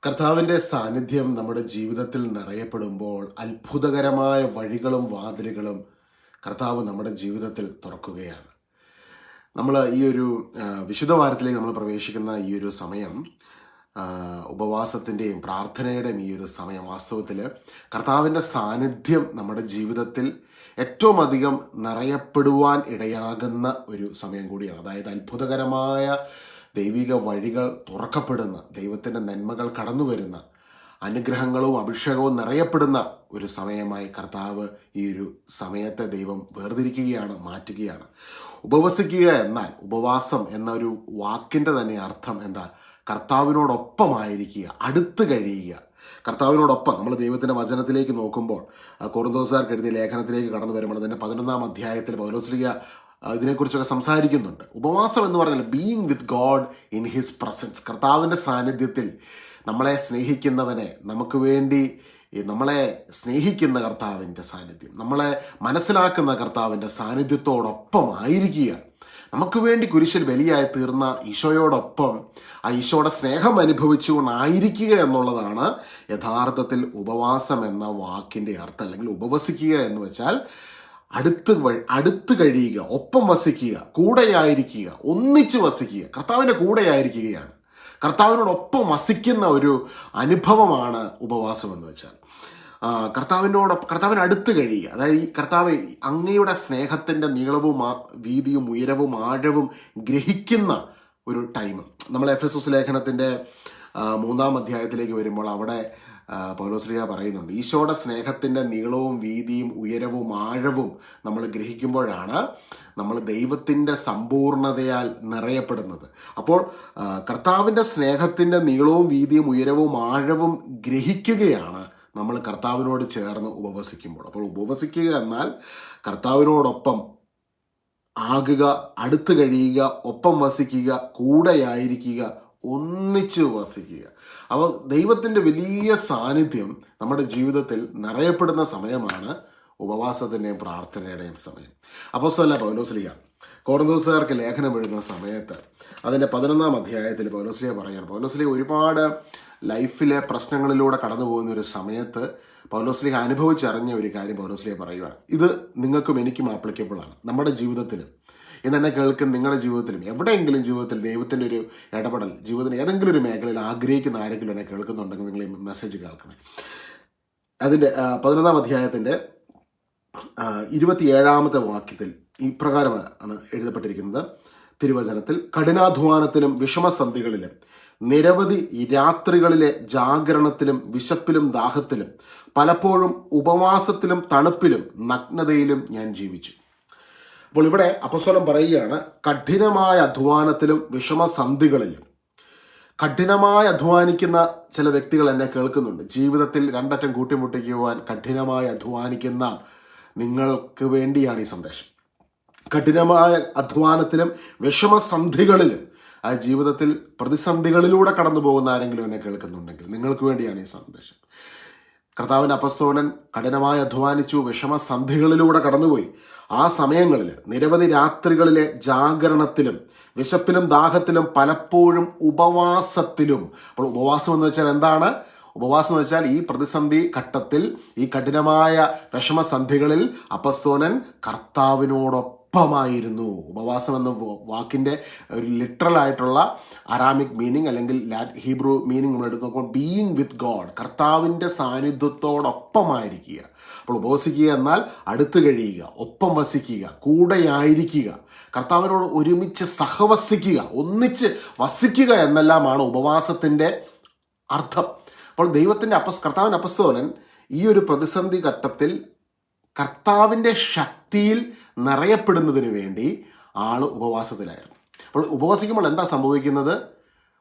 കർത്താവിൻ്റെ സാന്നിധ്യം നമ്മുടെ ജീവിതത്തിൽ നിറയപ്പെടുമ്പോൾ അത്ഭുതകരമായ വഴികളും വാതിലുകളും കർത്താവ് നമ്മുടെ ജീവിതത്തിൽ തുറക്കുകയാണ്. നമ്മൾ ഈ ഒരു വിശുദ്ധ വാരത്തിലേക്ക് നമ്മൾ പ്രവേശിക്കുന്ന ഈ ഒരു സമയം, ഉപവാസത്തിൻ്റെയും പ്രാർത്ഥനയുടെയും ഈ ഒരു സമയം വാസ്തവത്തിൽ കർത്താവിൻ്റെ സാന്നിധ്യം നമ്മുടെ ജീവിതത്തിൽ ഏറ്റവും അധികം നിറയപ്പെടുവാൻ ഇടയാകുന്ന ഒരു സമയം കൂടിയാണ്. അതായത് അത്ഭുതകരമായ ദൈവിക വഴികൾ തുറക്കപ്പെടുന്ന, ദൈവത്തിൻ്റെ നന്മകൾ കടന്നു വരുന്ന, അനുഗ്രഹങ്ങളും അഭിഷേകവും നിറയപ്പെടുന്ന ഒരു സമയമായി കർത്താവ് ഈ ഒരു സമയത്തെ ദൈവം വേർതിരിക്കുകയാണ്, മാറ്റുകയാണ്. ഉപവസിക്കുക എന്നാൽ, ഉപവാസം എന്ന ഒരു വാക്കിൻ്റെ തന്നെ അർത്ഥം എന്താ? കർത്താവിനോടൊപ്പമായിരിക്കുക, അടുത്ത് കഴിയുക. കർത്താവിനോടൊപ്പം നമ്മൾ ദൈവത്തിൻ്റെ വചനത്തിലേക്ക് നോക്കുമ്പോൾ, കൊറിന്തോസുകാർക്ക് എഴുതിയ ലേഖനത്തിലേക്ക് കടന്നു വരുമ്പോൾ അതിൻ്റെ 11-ാം അധ്യായത്തിൽ പൗലോസ്ലീഹ ഇതിനെക്കുറിച്ചൊക്കെ സംസാരിക്കുന്നുണ്ട്. ഉപവാസം എന്ന് പറഞ്ഞാൽ being with God in his presence. കർത്താവിൻ്റെ സാന്നിധ്യത്തിൽ നമ്മളെ സ്നേഹിക്കുന്നവനെ, നമുക്ക് വേണ്ടി നമ്മളെ സ്നേഹിക്കുന്ന കർത്താവിൻ്റെ സാന്നിധ്യം, നമ്മളെ മനസ്സിലാക്കുന്ന കർത്താവിൻ്റെ സാന്നിധ്യത്തോടൊപ്പം ആയിരിക്കുക. നമുക്ക് വേണ്ടി കുരിശിൽ ബലിയായി തീർന്ന ഈശോയോടൊപ്പം ആ ഈശോയുടെ സ്നേഹം അനുഭവിച്ചുകൊണ്ടായിരിക്കുക എന്നുള്ളതാണ് യഥാർത്ഥത്തിൽ ഉപവാസം എന്ന വാക്കിൻ്റെ അർത്ഥം. അല്ലെങ്കിൽ ഉപവസിക്കുക എന്ന് വെച്ചാൽ അടുത്ത് കഴിയുക, ഒപ്പം വസിക്കുക, കൂടെയായിരിക്കുക, ഒന്നിച്ച് വസിക്കുക, കർത്താവിൻ്റെ കൂടെയായിരിക്കുകയാണ്. കർത്താവിനോടൊപ്പം വസിക്കുന്ന ഒരു അനുഭവമാണ് ഉപവാസം എന്ന് വെച്ചാൽ. കർത്താവിന് അടുത്ത് കഴിയുക. അതായത് ഈ കർത്താവ് അങ്ങയുടെ സ്നേഹത്തിൻ്റെ നീളവും വീതിയും ഉയരവും ആഴവും ഗ്രഹിക്കുന്ന ഒരു ടൈം. നമ്മൾ എഫെസോസ് ലേഖനത്തിൻ്റെ 3-ാം അധ്യായത്തിലേക്ക് വരുമ്പോൾ അവിടെ പൗലോസ്ലീഹ പറയുന്നുണ്ട്, ഈശോയുടെ സ്നേഹത്തിൻ്റെ നീളവും വീതിയും ഉയരവും ആഴവും നമ്മൾ ഗ്രഹിക്കുമ്പോഴാണ് നമ്മൾ ദൈവത്തിൻ്റെ സമ്പൂർണതയാൽ നിറയപ്പെടുന്നത്. അപ്പോൾ കർത്താവിൻ്റെ സ്നേഹത്തിൻ്റെ നീളവും വീതിയും ഉയരവും ആഴവും ഗ്രഹിക്കുകയാണ് നമ്മൾ കർത്താവിനോട് ചേർന്ന് ഉപവസിക്കുമ്പോൾ. അപ്പോൾ ഉപവസിക്കുക എന്നാൽ കർത്താവിനോടൊപ്പം ആകുക, അടുത്ത് കഴിയുക, ഒപ്പം വസിക്കുക, കൂടെയായിരിക്കുക, ഒന്നിച്ച് വസിക്കുക. അപ്പോൾ ദൈവത്തിൻ്റെ വലിയ സാന്നിധ്യം നമ്മുടെ ജീവിതത്തിൽ നിറയപ്പെടുന്ന സമയമാണ് ഉപവാസത്തിൻ്റെയും പ്രാർത്ഥനയുടെയും സമയം. അപ്പോസ്തലനായ പൗലോസ്ലീഹ കൊറിന്തോസുകാർക്ക് ലേഖനം എഴുതുന്ന സമയത്ത് അതിൻ്റെ 11-ാം അധ്യായത്തിൽ പൗലോസ്ലീഹ പറയുകയാണ്. പൗലോസ്ലീഹ ഒരുപാട് ലൈഫിലെ പ്രശ്നങ്ങളിലൂടെ കടന്നു പോകുന്ന ഒരു സമയത്ത് പൗലോസ്ലീഹ അനുഭവിച്ചറിഞ്ഞ ഒരു കാര്യം പൗലോസ്ലീഹ പറയുകയാണ്. ഇത് നിങ്ങൾക്കും എനിക്കും ആപ്ലിക്കബിൾ ആണ്. നമ്മുടെ ജീവിതത്തിലും ഇന്ന് എന്നെ കേൾക്കുന്ന നിങ്ങളുടെ ജീവിതത്തിലും എവിടെയെങ്കിലും ജീവിതത്തിൽ ദൈവത്തിൻ്റെ ഒരു ഇടപെടൽ ജീവിതത്തിന് ഏതെങ്കിലും ഒരു മേഖലയിൽ ആഗ്രഹിക്കുന്ന ആരെങ്കിലും എന്നെ കേൾക്കുന്നുണ്ടെങ്കിൽ നിങ്ങൾ ഈ മെസ്സേജ് കേൾക്കണേ. അതിൻ്റെ 11-ാം അധ്യായത്തിൻ്റെ 27-ാമത്തെ വാക്യത്തിൽ ഇപ്രകാരമാണ് എഴുതപ്പെട്ടിരിക്കുന്നത് തിരുവചനത്തിൽ: കഠിനാധ്വാനത്തിലും വിഷമസന്ധികളിലും നിരവധി രാത്രികളിലെ ജാഗരണത്തിലും വിശപ്പിലും ദാഹത്തിലും പലപ്പോഴും ഉപവാസത്തിലും തണുപ്പിലും നഗ്നതയിലും ഞാൻ ജീവിച്ചു. അപ്പോൾ ഇവിടെ അപ്പോസ്തലൻ പറയുകയാണ്, കഠിനമായ അധ്വാനത്തിലും വിഷമസന്ധികളിലും. കഠിനമായി അധ്വാനിക്കുന്ന ചില വ്യക്തികൾ എന്നെ കേൾക്കുന്നുണ്ട്. ജീവിതത്തിൽ രണ്ടറ്റം കൂട്ടിമുട്ടിക്കുവാൻ കഠിനമായി അധ്വാനിക്കുന്ന നിങ്ങൾക്ക് വേണ്ടിയാണ് ഈ സന്ദേശം. കഠിനമായ അധ്വാനത്തിലും വിഷമസന്ധികളിലും, ആ ജീവിതത്തിൽ പ്രതിസന്ധികളിലൂടെ കടന്നു പോകുന്ന ആരെങ്കിലും എന്നെ കേൾക്കുന്നുണ്ടെങ്കിൽ നിങ്ങൾക്ക് വേണ്ടിയാണ് ഈ സന്ദേശം. കർത്താവിൻ്റെ അപ്പോസ്തലൻ കഠിനമായി അധ്വാനിച്ചു, വിഷമസന്ധികളിലൂടെ കടന്നുപോയി. ആ സമയങ്ങളിൽ നിരവധി രാത്രികളിലെ ജാഗരണത്തിലും വിശപ്പിലും ദാഹത്തിലും പലപ്പോഴും ഉപവാസത്തിലും. അപ്പോൾ ഉപവാസം എന്ന് വെച്ചാൽ എന്താണ്? ഉപവാസം എന്ന് വെച്ചാൽ ഈ പ്രതിസന്ധി ഘട്ടത്തിൽ, ഈ കഠിനമായ വിഷമസന്ധികളിൽ അപ്പോസ്തലൻ കർത്താവിനോടൊപ്പമായിരുന്നു. ഉപവാസം എന്ന വാക്കിൻ്റെ ഒരു ലിറ്ററൽ ആയിട്ടുള്ള അറാമിക് മീനിങ് അല്ലെങ്കിൽ ഹീബ്രു മീനിങ് നമ്മൾ എടുത്ത് നോക്കുമ്പോൾ ബീയിങ് വിത്ത് ഗോഡ്, കർത്താവിൻ്റെ സാന്നിധ്യത്തോടൊപ്പമായിരിക്കുക. അപ്പോൾ ഉപവസിക്കുക എന്നാൽ അടുത്ത് കഴിയുക, ഒപ്പം വസിക്കുക, കൂടെയായിരിക്കുക, കർത്താവിനോട് ഒരുമിച്ച് സഹവസിക്കുക, ഒന്നിച്ച് വസിക്കുക എന്നെല്ലാമാണ് ഉപവാസത്തിൻ്റെ അർത്ഥം. അപ്പോൾ കർത്താവിൻ്റെ അപ്പോസ്തലൻ ഈ ഒരു പ്രതിസന്ധി ഘട്ടത്തിൽ കർത്താവിൻ്റെ ശക്തിയിൽ നിറയപ്പെടുന്നതിന് വേണ്ടി ഉപവാസത്തിലായിരുന്നു. അപ്പോൾ ഉപവസിക്കുമ്പോൾ എന്താ സംഭവിക്കുന്നത്?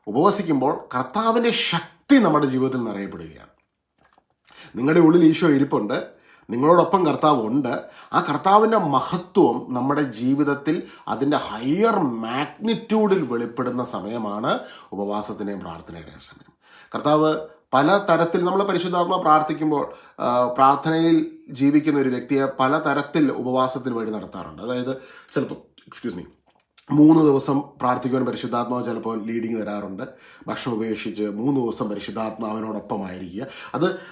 ഉപവസിക്കുമ്പോൾ കർത്താവിൻ്റെ ശക്തി നമ്മുടെ ജീവിതത്തിൽ നിറയപ്പെടുകയാണ്. നിങ്ങളുടെ ഉള്ളിൽ ഈശോ ഇരിപ്പുണ്ട്, നിങ്ങളോടൊപ്പം കർത്താവ് ഉണ്ട്. ആ കർത്താവിൻ്റെ മഹത്വം നമ്മുടെ ജീവിതത്തിൽ അതിൻ്റെ ഹയർ മാഗ്നിറ്റ്യൂഡിൽ വെളിപ്പെടുന്ന സമയമാണ് ഉപവാസത്തിൻ്റെയും പ്രാർത്ഥനയുടെയും സമയം. കർത്താവ് പല തരത്തിൽ നമ്മൾ പരിശുദ്ധാത്മ പ്രാർത്ഥിക്കുമ്പോൾ, പ്രാർത്ഥനയിൽ ജീവിക്കുന്ന ഒരു വ്യക്തിയെ പല തരത്തിൽ ഉപവാസത്തിന് വഴി നടത്താറുണ്ട്. അതായത് ചിലപ്പോൾ 3 ദിവസം പ്രാർത്ഥിക്കുവാൻ പരിശുദ്ധാത്മാവ് ചിലപ്പോൾ ലീഡിങ് തരാറുണ്ട്. ഭക്ഷണം ഉപേക്ഷിച്ച് 3 ദിവസം പരിശുദ്ധാത്മാവിനോടൊപ്പമായിരിക്കുക.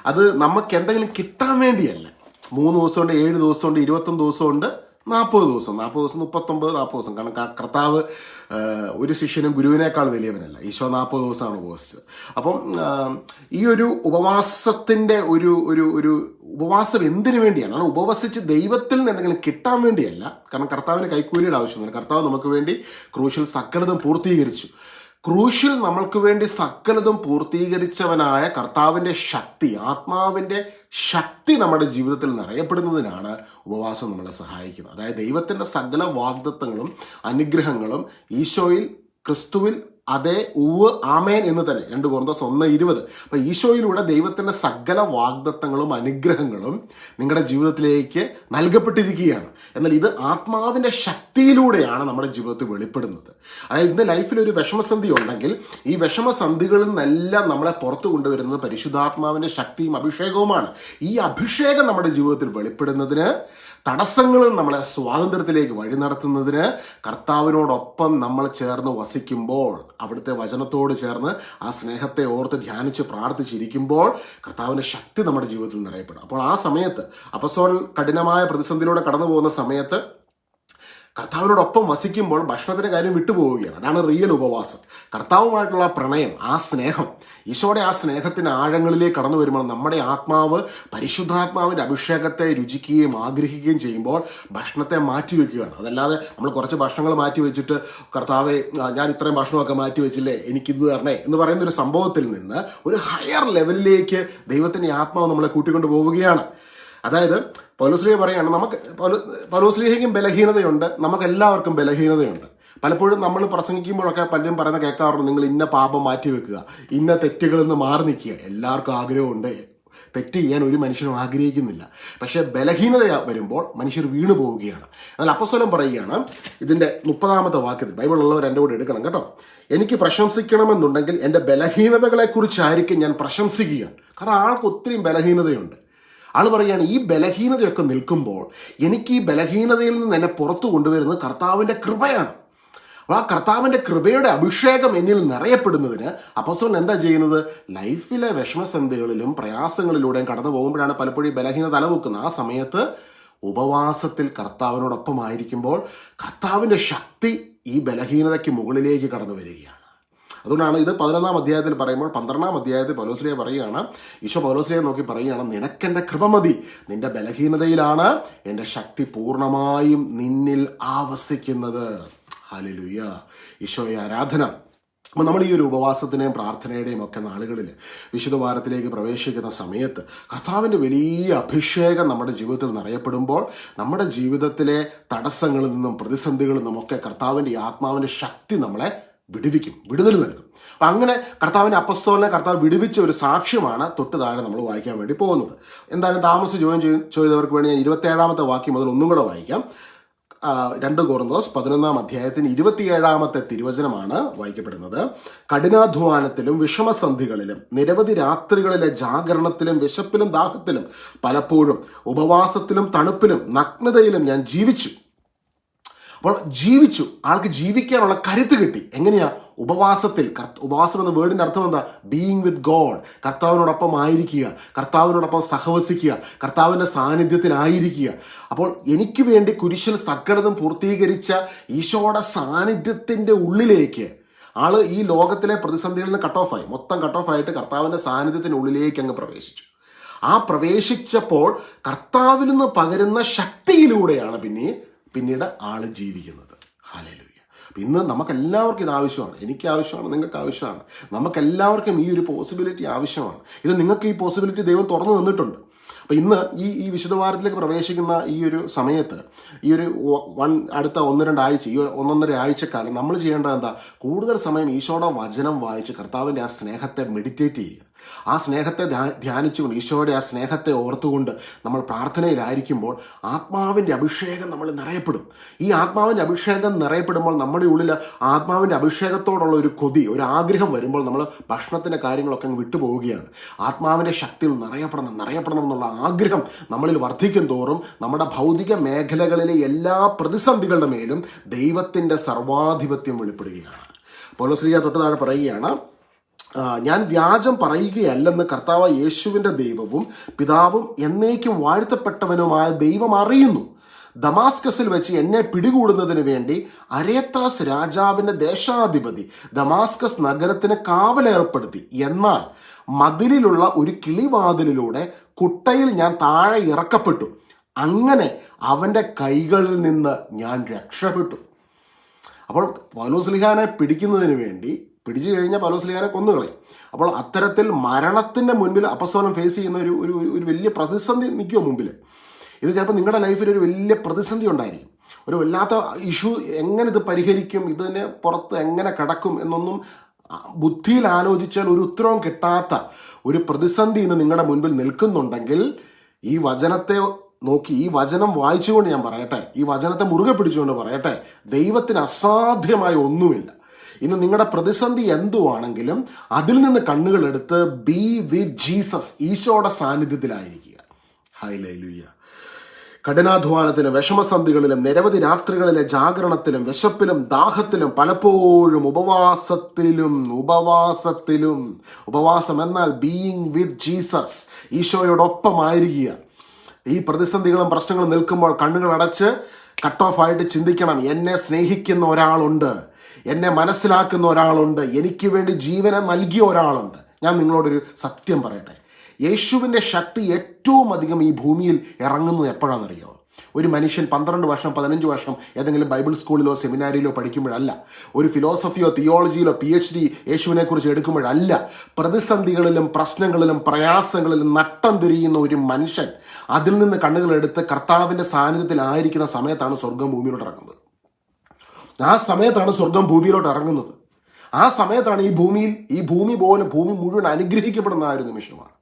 അത് നമുക്ക് എന്തെങ്കിലും കിട്ടാൻ വേണ്ടിയല്ല. 3 ദിവസമുണ്ട്, 7 ദിവസമുണ്ട്, 21 ദിവസമുണ്ട്, 40 ദിവസം, 39, 40 ദിവസം. കാരണം കർത്താവ് ഒരു ശിഷ്യനും ഗുരുവിനേക്കാൾ വലിയവനല്ല. ഈശോ 40 ദിവസമാണ് ഉപവസിച്ചത്. അപ്പം ഈ ഒരു ഉപവാസത്തിന്റെ ഒരു ഉപവാസം എന്തിനു വേണ്ടിയാണ്? കാരണം ഉപവസിച്ച് ദൈവത്തിൽ നിന്ന് എന്തെങ്കിലും കിട്ടാൻ വേണ്ടിയല്ല. കാരണം കർത്താവിന് കൈക്കൂലിയുടെ ആവശ്യമൊന്നുമില്ല. കർത്താവ് നമുക്ക് വേണ്ടി ക്രൂശിൽ സകലതും പൂർത്തീകരിച്ചു. ക്രൂശിൽ നമ്മൾക്ക് വേണ്ടി സകലതും പൂർത്തീകരിച്ചവനായ കർത്താവിന്റെ ശക്തി, ആത്മാവിന്റെ ശക്തി നമ്മുടെ ജീവിതത്തിൽ നിറയപ്പെടുന്നതിനാണ് ഉപവാസം നമ്മളെ സഹായിക്കുന്നത്. അതായത് ദൈവത്തിന്റെ സകല വാഗ്ദത്തങ്ങളും അനുഗ്രഹങ്ങളും ഈശോയിൽ, ക്രിസ്തുവിൽ അതേ ഉവ് ആമേൻ എന്ന് തന്നെ 2 കൊരിന്തോസ് 1:20. അപ്പൊ ഈശോയിലൂടെ ദൈവത്തിന്റെ സകല വാഗ്ദത്തങ്ങളും അനുഗ്രഹങ്ങളും നിങ്ങളുടെ ജീവിതത്തിലേക്ക് നൽകപ്പെട്ടിരിക്കുകയാണ്. എന്നാൽ ഇത് ആത്മാവിന്റെ ശക്തിയിലൂടെയാണ് നമ്മുടെ ജീവിതത്തിൽ വെളിപ്പെടുന്നത്. അതായത് ഇന്ന് ലൈഫിൽ ഒരു വിഷമസന്ധി ഉണ്ടെങ്കിൽ ഈ വിഷമസന്ധികളിൽ നിന്നെല്ലാം നമ്മളെ പുറത്തു കൊണ്ടുവരുന്നത് പരിശുദ്ധാത്മാവിന്റെ ശക്തിയും അഭിഷേകവുമാണ്. ഈ അഭിഷേകം നമ്മുടെ ജീവിതത്തിൽ വെളിപ്പെടുന്നതിന്, തടസ്സങ്ങളും നമ്മളെ സ്വാതന്ത്ര്യത്തിലേക്ക് വഴി നടത്തുന്നതിന്, കർത്താവിനോടൊപ്പം നമ്മൾ ചേർന്ന് വസിക്കുമ്പോൾ, അവിടുത്തെ വചനത്തോട് ചേർന്ന് ആ സ്നേഹത്തെ ഓർത്ത് ധ്യാനിച്ച് പ്രാർത്ഥിച്ചിരിക്കുമ്പോൾ കർത്താവിന്റെ ശക്തി നമ്മുടെ ജീവിതത്തിൽ നിറയപ്പെടും. അപ്പോൾ ആ സമയത്ത് അപ്പസ്തോലൻ കഠിനമായ പ്രതിസന്ധിയിലൂടെ കടന്നു പോകുന്ന സമയത്ത് കർത്താവിനോടൊപ്പം വസിക്കുമ്പോൾ ഭക്ഷണത്തിന്റെ കാര്യം വിട്ടുപോവുകയാണ്. അതാണ് റിയൽ ഉപവാസം. കർത്താവുമായിട്ടുള്ള പ്രണയം, ആ സ്നേഹം, ഈശോയുടെ ആ സ്നേഹത്തിന് ആഴങ്ങളിലേക്ക് കടന്നു വരുമ്പോൾ നമ്മുടെ ആത്മാവ് പരിശുദ്ധാത്മാവിന്റെ അഭിഷേകത്തെ രുചിക്കുകയും ആഗ്രഹിക്കുകയും ചെയ്യുമ്പോൾ ഭക്ഷണത്തെ മാറ്റിവെക്കുകയാണ്. അതല്ലാതെ നമ്മൾ കുറച്ച് ഭക്ഷണങ്ങൾ മാറ്റി വെച്ചിട്ട് കർത്താവെ ഞാൻ ഇത്രയും ഭക്ഷണമൊക്കെ മാറ്റി വെച്ചില്ലേ, എനിക്കിത് തരണേ എന്ന് പറയുന്ന ഒരു സംഭവത്തിൽ നിന്ന് ഒരു ഹയർ ലെവലിലേക്ക് ദൈവത്തിന്റെ ആത്മാവ് നമ്മളെ കൂട്ടിക്കൊണ്ട് പോവുകയാണ്. അതായത് പൗലോസ്ലീഹ പറയാണ്, പൗലോസ്ലീഹയ്ക്കും ബലഹീനതയുണ്ട്, നമുക്ക് എല്ലാവർക്കും ബലഹീനതയുണ്ട്. പലപ്പോഴും നമ്മൾ പ്രസംഗിക്കുമ്പോഴൊക്കെ പലരും പറയുന്ന കേൾക്കാറുണ്ട്, നിങ്ങൾ ഇന്ന പാപം മാറ്റി വെക്കുക, ഇന്ന തെറ്റുകളിൽ നിന്ന് മാറി നിൽക്കുക. എല്ലാവർക്കും ആഗ്രഹമുണ്ട്, തെറ്റ് ചെയ്യാൻ ഒരു മനുഷ്യനും ആഗ്രഹിക്കുന്നില്ല. പക്ഷെ ബലഹീനത വരുമ്പോൾ മനുഷ്യർ വീണു പോവുകയാണ്. എന്നാൽ അപ്പോസ്തലൻ പറയുകയാണ് ഇതിന്റെ 30-ാമത്തെ വാക്യത്തിൽ, ബൈബിൾ ഉള്ളവർ എൻ്റെ കൂടെ എടുക്കണം കേട്ടോ, എനിക്ക് പ്രശംസിക്കണമെന്നുണ്ടെങ്കിൽ എൻ്റെ ബലഹീനതകളെ കുറിച്ചായിരിക്കും ഞാൻ പ്രശംസിക്കുക. കാരണം ആൾക്ക് ഒത്തിരി ബലഹീനതയുണ്ട്. ആൾ പറയുകയാണ്, ഈ ബലഹീനതയൊക്കെ നിൽക്കുമ്പോൾ എനിക്ക് ഈ ബലഹീനതയിൽ നിന്ന് എന്നെ പുറത്തു കൊണ്ടുവരുന്നത് കർത്താവിന്റെ കൃപയാണ്. അപ്പോൾ ആ കർത്താവിന്റെ കൃപയുടെ അഭിഷേകം എന്നിൽ നിറയപ്പെടുന്നതിന് അപ്പോസ്തലൻ എന്താ ചെയ്യുന്നത്? ലൈഫിലെ വിഷമസന്ധികളിലും പ്രയാസങ്ങളിലൂടെയും കടന്നു പോകുമ്പോഴാണ് പലപ്പോഴും ബലഹീനത തലവെക്കുന്നത്. ആ സമയത്ത് ഉപവാസത്തിൽ കർത്താവിനോടൊപ്പം ആയിരിക്കുമ്പോൾ കർത്താവിന്റെ ശക്തി ഈ ബലഹീനതയ്ക്ക് മുകളിലേക്ക് കടന്നു വരികയാണ്. അതുകൊണ്ടാണ് ഇത് 11-ാം അധ്യായത്തിൽ പറയുമ്പോൾ 12-ാം അധ്യായത്തിൽ പൗലോസ്ലീഹ പറയുകയാണ്, ഈശോ പൗലോസ്ലീഹയെ നോക്കി പറയുകയാണ്, നിനക്കെന്റെ കൃപ മതി, നിന്റെ ബലഹീനതയിലാണ് എൻ്റെ ശക്തി പൂർണ്ണമായും നിന്നിൽ ആവസിക്കുന്നത്. ഹല്ലേലൂയ, ഈശോയെ ആരാധന. അപ്പോൾ നമ്മൾ ഈ ഒരു ഉപവാസത്തിൻ്റെയും പ്രാർത്ഥനയുടെയും ഒക്കെ നാളുകളിൽ വിശുദ്ധ വാരത്തിലേക്ക് പ്രവേശിക്കുന്ന സമയത്ത് കർത്താവിൻ്റെ വലിയ അഭിഷേകം നമ്മുടെ ജീവിതത്തിൽ നിറയപ്പെടുമ്പോൾ നമ്മുടെ ജീവിതത്തിലെ തടസ്സങ്ങളിൽ നിന്നും പ്രതിസന്ധികളിൽ നിന്നും ഒക്കെ കർത്താവിൻ്റെ ആത്മാവിൻ്റെ ശക്തി നമ്മളെ വിടുവിക്കും, വിടുതൽ നൽകും. അപ്പം അങ്ങനെ കർത്താവിൻ്റെ അപ്പസ്തോലനെ കർത്താവ് വിടുവിച്ച ഒരു സാക്ഷ്യമാണ് തൊട്ട് താഴെ നമ്മൾ വായിക്കാൻ വേണ്ടി പോകുന്നത്. എന്തായാലും താമസിച്ച് ചെയ്തവർക്ക് വേണ്ടി ഞാൻ 27-ാമത്തെ വാക്യം മുതൽ ഒന്നും കൂടെ വായിക്കാം. 2 കൊരിന്തോസ് 11-ാം അധ്യായത്തിന് 27-ാമത്തെ തിരുവചനമാണ് വായിക്കപ്പെടുന്നത്. കഠിനാധ്വാനത്തിലും വിഷമസന്ധികളിലും നിരവധി രാത്രികളിലെ ജാഗരണത്തിലും വിശപ്പിലും ദാഹത്തിലും പലപ്പോഴും ഉപവാസത്തിലും തണുപ്പിലും നഗ്നതയിലും ഞാൻ ജീവിച്ചു. അപ്പോൾ ജീവിച്ചു, ആൾക്ക് ജീവിക്കാനുള്ള കരുത്ത് കിട്ടി. എങ്ങനെയാ? ഉപവാസത്തിൽ. ഉപവാസം എന്ന വേർഡിന്റെ അർത്ഥം എന്താ? ബീയിങ് വിത്ത് ഗോഡ്, കർത്താവിനോടൊപ്പം ആയിരിക്കുക, കർത്താവിനോടൊപ്പം സഹവസിക്കുക, കർത്താവിന്റെ സാന്നിധ്യത്തിലായിരിക്കുക. അപ്പോൾ എനിക്ക് വേണ്ടി കുരിശിൽ സകലതും പൂർത്തീകരിച്ച ഈശോയുടെ സാന്നിധ്യത്തിന്റെ ഉള്ളിലേക്ക് ആള് ഈ ലോകത്തിലെ പ്രതിസന്ധികളിൽ നിന്ന് കട്ട് ഓഫായി, മൊത്തം കട്ട് ഓഫ് ആയിട്ട് കർത്താവിന്റെ സാന്നിധ്യത്തിനുള്ളിലേക്ക് അങ്ങ് പ്രവേശിച്ചു. ആ പ്രവേശിച്ചപ്പോൾ കർത്താവിൽ നിന്ന് പകരുന്ന ശക്തിയിലൂടെയാണ് പിന്നീട് ആള് ജീവിക്കുന്നത്. ഹല്ലേലൂയ. ഇന്ന് നമുക്കെല്ലാവർക്കും ഇത് ആവശ്യമാണ്. എനിക്ക് ആവശ്യമാണ്, നിങ്ങൾക്ക് ആവശ്യമാണ്, നമുക്കെല്ലാവർക്കും ഈ ഒരു പോസിബിലിറ്റി ആവശ്യമാണ്. ഇത് നിങ്ങൾക്ക് ഈ പോസിബിലിറ്റി ദൈവം തുറന്നു തന്നിട്ടുണ്ട്. അപ്പം ഇന്ന് ഈ വിശുദ്ധ വാരത്തിലേക്ക് പ്രവേശിക്കുന്ന ഈ ഒരു സമയത്ത്, ഈ ഒരു അടുത്ത 1-2 ആഴ്ച, ഈ 1-1.5 ആഴ്ചക്കാലം നമ്മൾ ചെയ്യേണ്ടത് എന്താ? കൂടുതൽ സമയം ഈശോയുടെ വചനം വായിച്ച് കർത്താവിൻ്റെ ആ സ്നേഹത്തെ മെഡിറ്റേറ്റ് ചെയ്യുക. ആ സ്നേഹത്തെ ധ്യാനിച്ചുകൊണ്ട്, ഈശോയുടെ ആ സ്നേഹത്തെ ഓർത്തുകൊണ്ട് നമ്മൾ പ്രാർത്ഥനയിലായിരിക്കുമ്പോൾ ആത്മാവിൻ്റെ അഭിഷേകം നമ്മൾ നിറയപ്പെടും. ഈ ആത്മാവിൻ്റെ അഭിഷേകം നിറയപ്പെടുമ്പോൾ നമ്മുടെ ഉള്ളിൽ ആത്മാവിൻ്റെ അഭിഷേകത്തോടുള്ള ഒരു കൊതി, ഒരു ആഗ്രഹം വരുമ്പോൾ നമ്മൾ ഭക്ഷണത്തിൻ്റെ കാര്യങ്ങളൊക്കെ അങ്ങ് വിട്ടുപോവുകയാണ്. ആത്മാവിൻ്റെ ശക്തിയിൽ നിറയപ്പെടണം എന്നുള്ള ആഗ്രഹം നമ്മളിൽ വർദ്ധിക്കും തോറും നമ്മുടെ ഭൗതിക മേഖലകളിലെ എല്ലാ പ്രതിസന്ധികളുടെ മേലും ദൈവത്തിൻ്റെ സർവാധിപത്യം വെളിപ്പെടുകയാണ്. പൗലോസ് തൊട്ട് താഴെ പറയുകയാണ്, ഞാൻ വ്യാജം പറയുകയല്ലെന്ന് കർത്താവ് യേശുവിൻ്റെ ദൈവവും പിതാവും എന്നേക്കും വാഴ്ത്തപ്പെട്ടവനുമായ ദൈവം അറിയുന്നു. ദമാസ്കസിൽ വെച്ച് എന്നെ പിടികൂടുന്നതിന് വേണ്ടി അരേത്താസ് രാജാവിൻ്റെ ദേശാധിപതി ദമാസ്കസ് നഗരത്തിന് കാവലേർപ്പെടുത്തി. എന്നാൽ മതിലിലുള്ള ഒരു കിളിവാതിലിലൂടെ കുട്ടയിൽ ഞാൻ താഴെ ഇറക്കപ്പെട്ടു. അങ്ങനെ അവൻ്റെ കൈകളിൽ നിന്ന് ഞാൻ രക്ഷപ്പെട്ടു. അപ്പോൾ പൗലോസ്ലീഹാനെ പിടിക്കുന്നതിന് വേണ്ടി പിടിച്ചു കഴിഞ്ഞാൽ പൗലോസ്ലീഹാനെ കൊന്നുകളയും. അപ്പോൾ അത്തരത്തിൽ മരണത്തിൻ്റെ മുൻപിൽ അപ്പസ്തോലൻ ഫേസ് ചെയ്യുന്ന ഒരു വലിയ പ്രതിസന്ധി നിൽക്കുമോ മുമ്പിൽ. ഇത് ചിലപ്പോൾ നിങ്ങളുടെ ലൈഫിൽ ഒരു വലിയ പ്രതിസന്ധി ഉണ്ടായിരിക്കും, ഒരു വല്ലാത്ത ഇഷ്യൂ. എങ്ങനെ ഇത് പരിഹരിക്കും, ഇതിന് പുറത്ത് എങ്ങനെ കിടക്കും എന്നൊന്നും ബുദ്ധിയിൽ ആലോചിച്ചാൽ ഒരു ഉത്തരവും കിട്ടാത്ത ഒരു പ്രതിസന്ധി ഇന്ന് നിങ്ങളുടെ മുൻപിൽ നിൽക്കുന്നുണ്ടെങ്കിൽ ഈ വചനത്തെ നോക്കി, ഈ വചനം വായിച്ചുകൊണ്ട് ഞാൻ പറയട്ടെ, ഈ വചനത്തെ മുറുകെ പിടിച്ചുകൊണ്ട് പറയട്ടെ, ദൈവത്തിന് അസാധ്യമായ ഒന്നുമില്ല. ഇന്ന് നിങ്ങളുടെ പ്രതിസന്ധി എന്തുവാണെങ്കിലും അതിൽ നിന്ന് കണ്ണുകൾ എടുത്ത് ബി വിത്ത് ജീസസ്, ഈശോയുടെ സാന്നിധ്യത്തിലായിരിക്കുക. ഹല്ലേലൂയ. കഠിനാധ്വാനത്തിലും വിഷമസന്ധികളിലും നിരവധി രാത്രികളിലെ ജാഗരണത്തിലും വിശപ്പിലും ദാഹത്തിലും പലപ്പോഴും ഉപവാസം എന്നാൽ ബീയിങ് വിത്ത് ജീസസ്, ഈശോയോടൊപ്പമായിരിക്കുക. ഈ പ്രതിസന്ധികളും പ്രശ്നങ്ങളും നിൽക്കുമ്പോൾ കണ്ണുകൾ അടച്ച് കട്ട് ഓഫ് ആയിട്ട് ചിന്തിക്കണം, എന്നെ സ്നേഹിക്കുന്ന ഒരാളുണ്ട്, എന്നെ മനസ്സിലാക്കുന്ന ഒരാളുണ്ട്, എനിക്ക് വേണ്ടി ജീവനെ നൽകിയ ഒരാളുണ്ട്. ഞാൻ നിങ്ങളോടൊരു സത്യം പറയട്ടെ, യേശുവിൻ്റെ ശക്തി ഏറ്റവും അധികം ഈ ഭൂമിയിൽ ഇറങ്ങുന്നത് എപ്പോഴാണെന്നറിയോ? ഒരു മനുഷ്യൻ 12 വർഷം 15 വർഷം ഏതെങ്കിലും ബൈബിൾ സ്കൂളിലോ സെമിനാരിയിലോ പഠിക്കുമ്പോഴല്ല, ഒരു ഫിലോസഫിയോ തിയോളജിയിലോ PhD യേശുവിനെ കുറിച്ച് എടുക്കുമ്പോഴല്ല. പ്രതിസന്ധികളിലും പ്രശ്നങ്ങളിലും പ്രയാസങ്ങളിലും നട്ടം തിരിയുന്ന ഒരു മനുഷ്യൻ അതിൽ നിന്ന് കണ്ണുകളെടുത്ത് കർത്താവിൻ്റെ സാന്നിധ്യത്തിലായിരിക്കുന്ന സമയത്താണ് സ്വർഗം ഭൂമിയിലോട്ട് ഇറങ്ങുന്നത്. ആ സമയത്താണ് സ്വർഗം ഭൂമിയിലോട്ട് ഇറങ്ങുന്നത്. ആ സമയത്താണ് ഈ ഭൂമി മുഴുവൻ അനുഗ്രഹിക്കപ്പെടുന്ന ആ ഒരു നിമിഷമാണ്.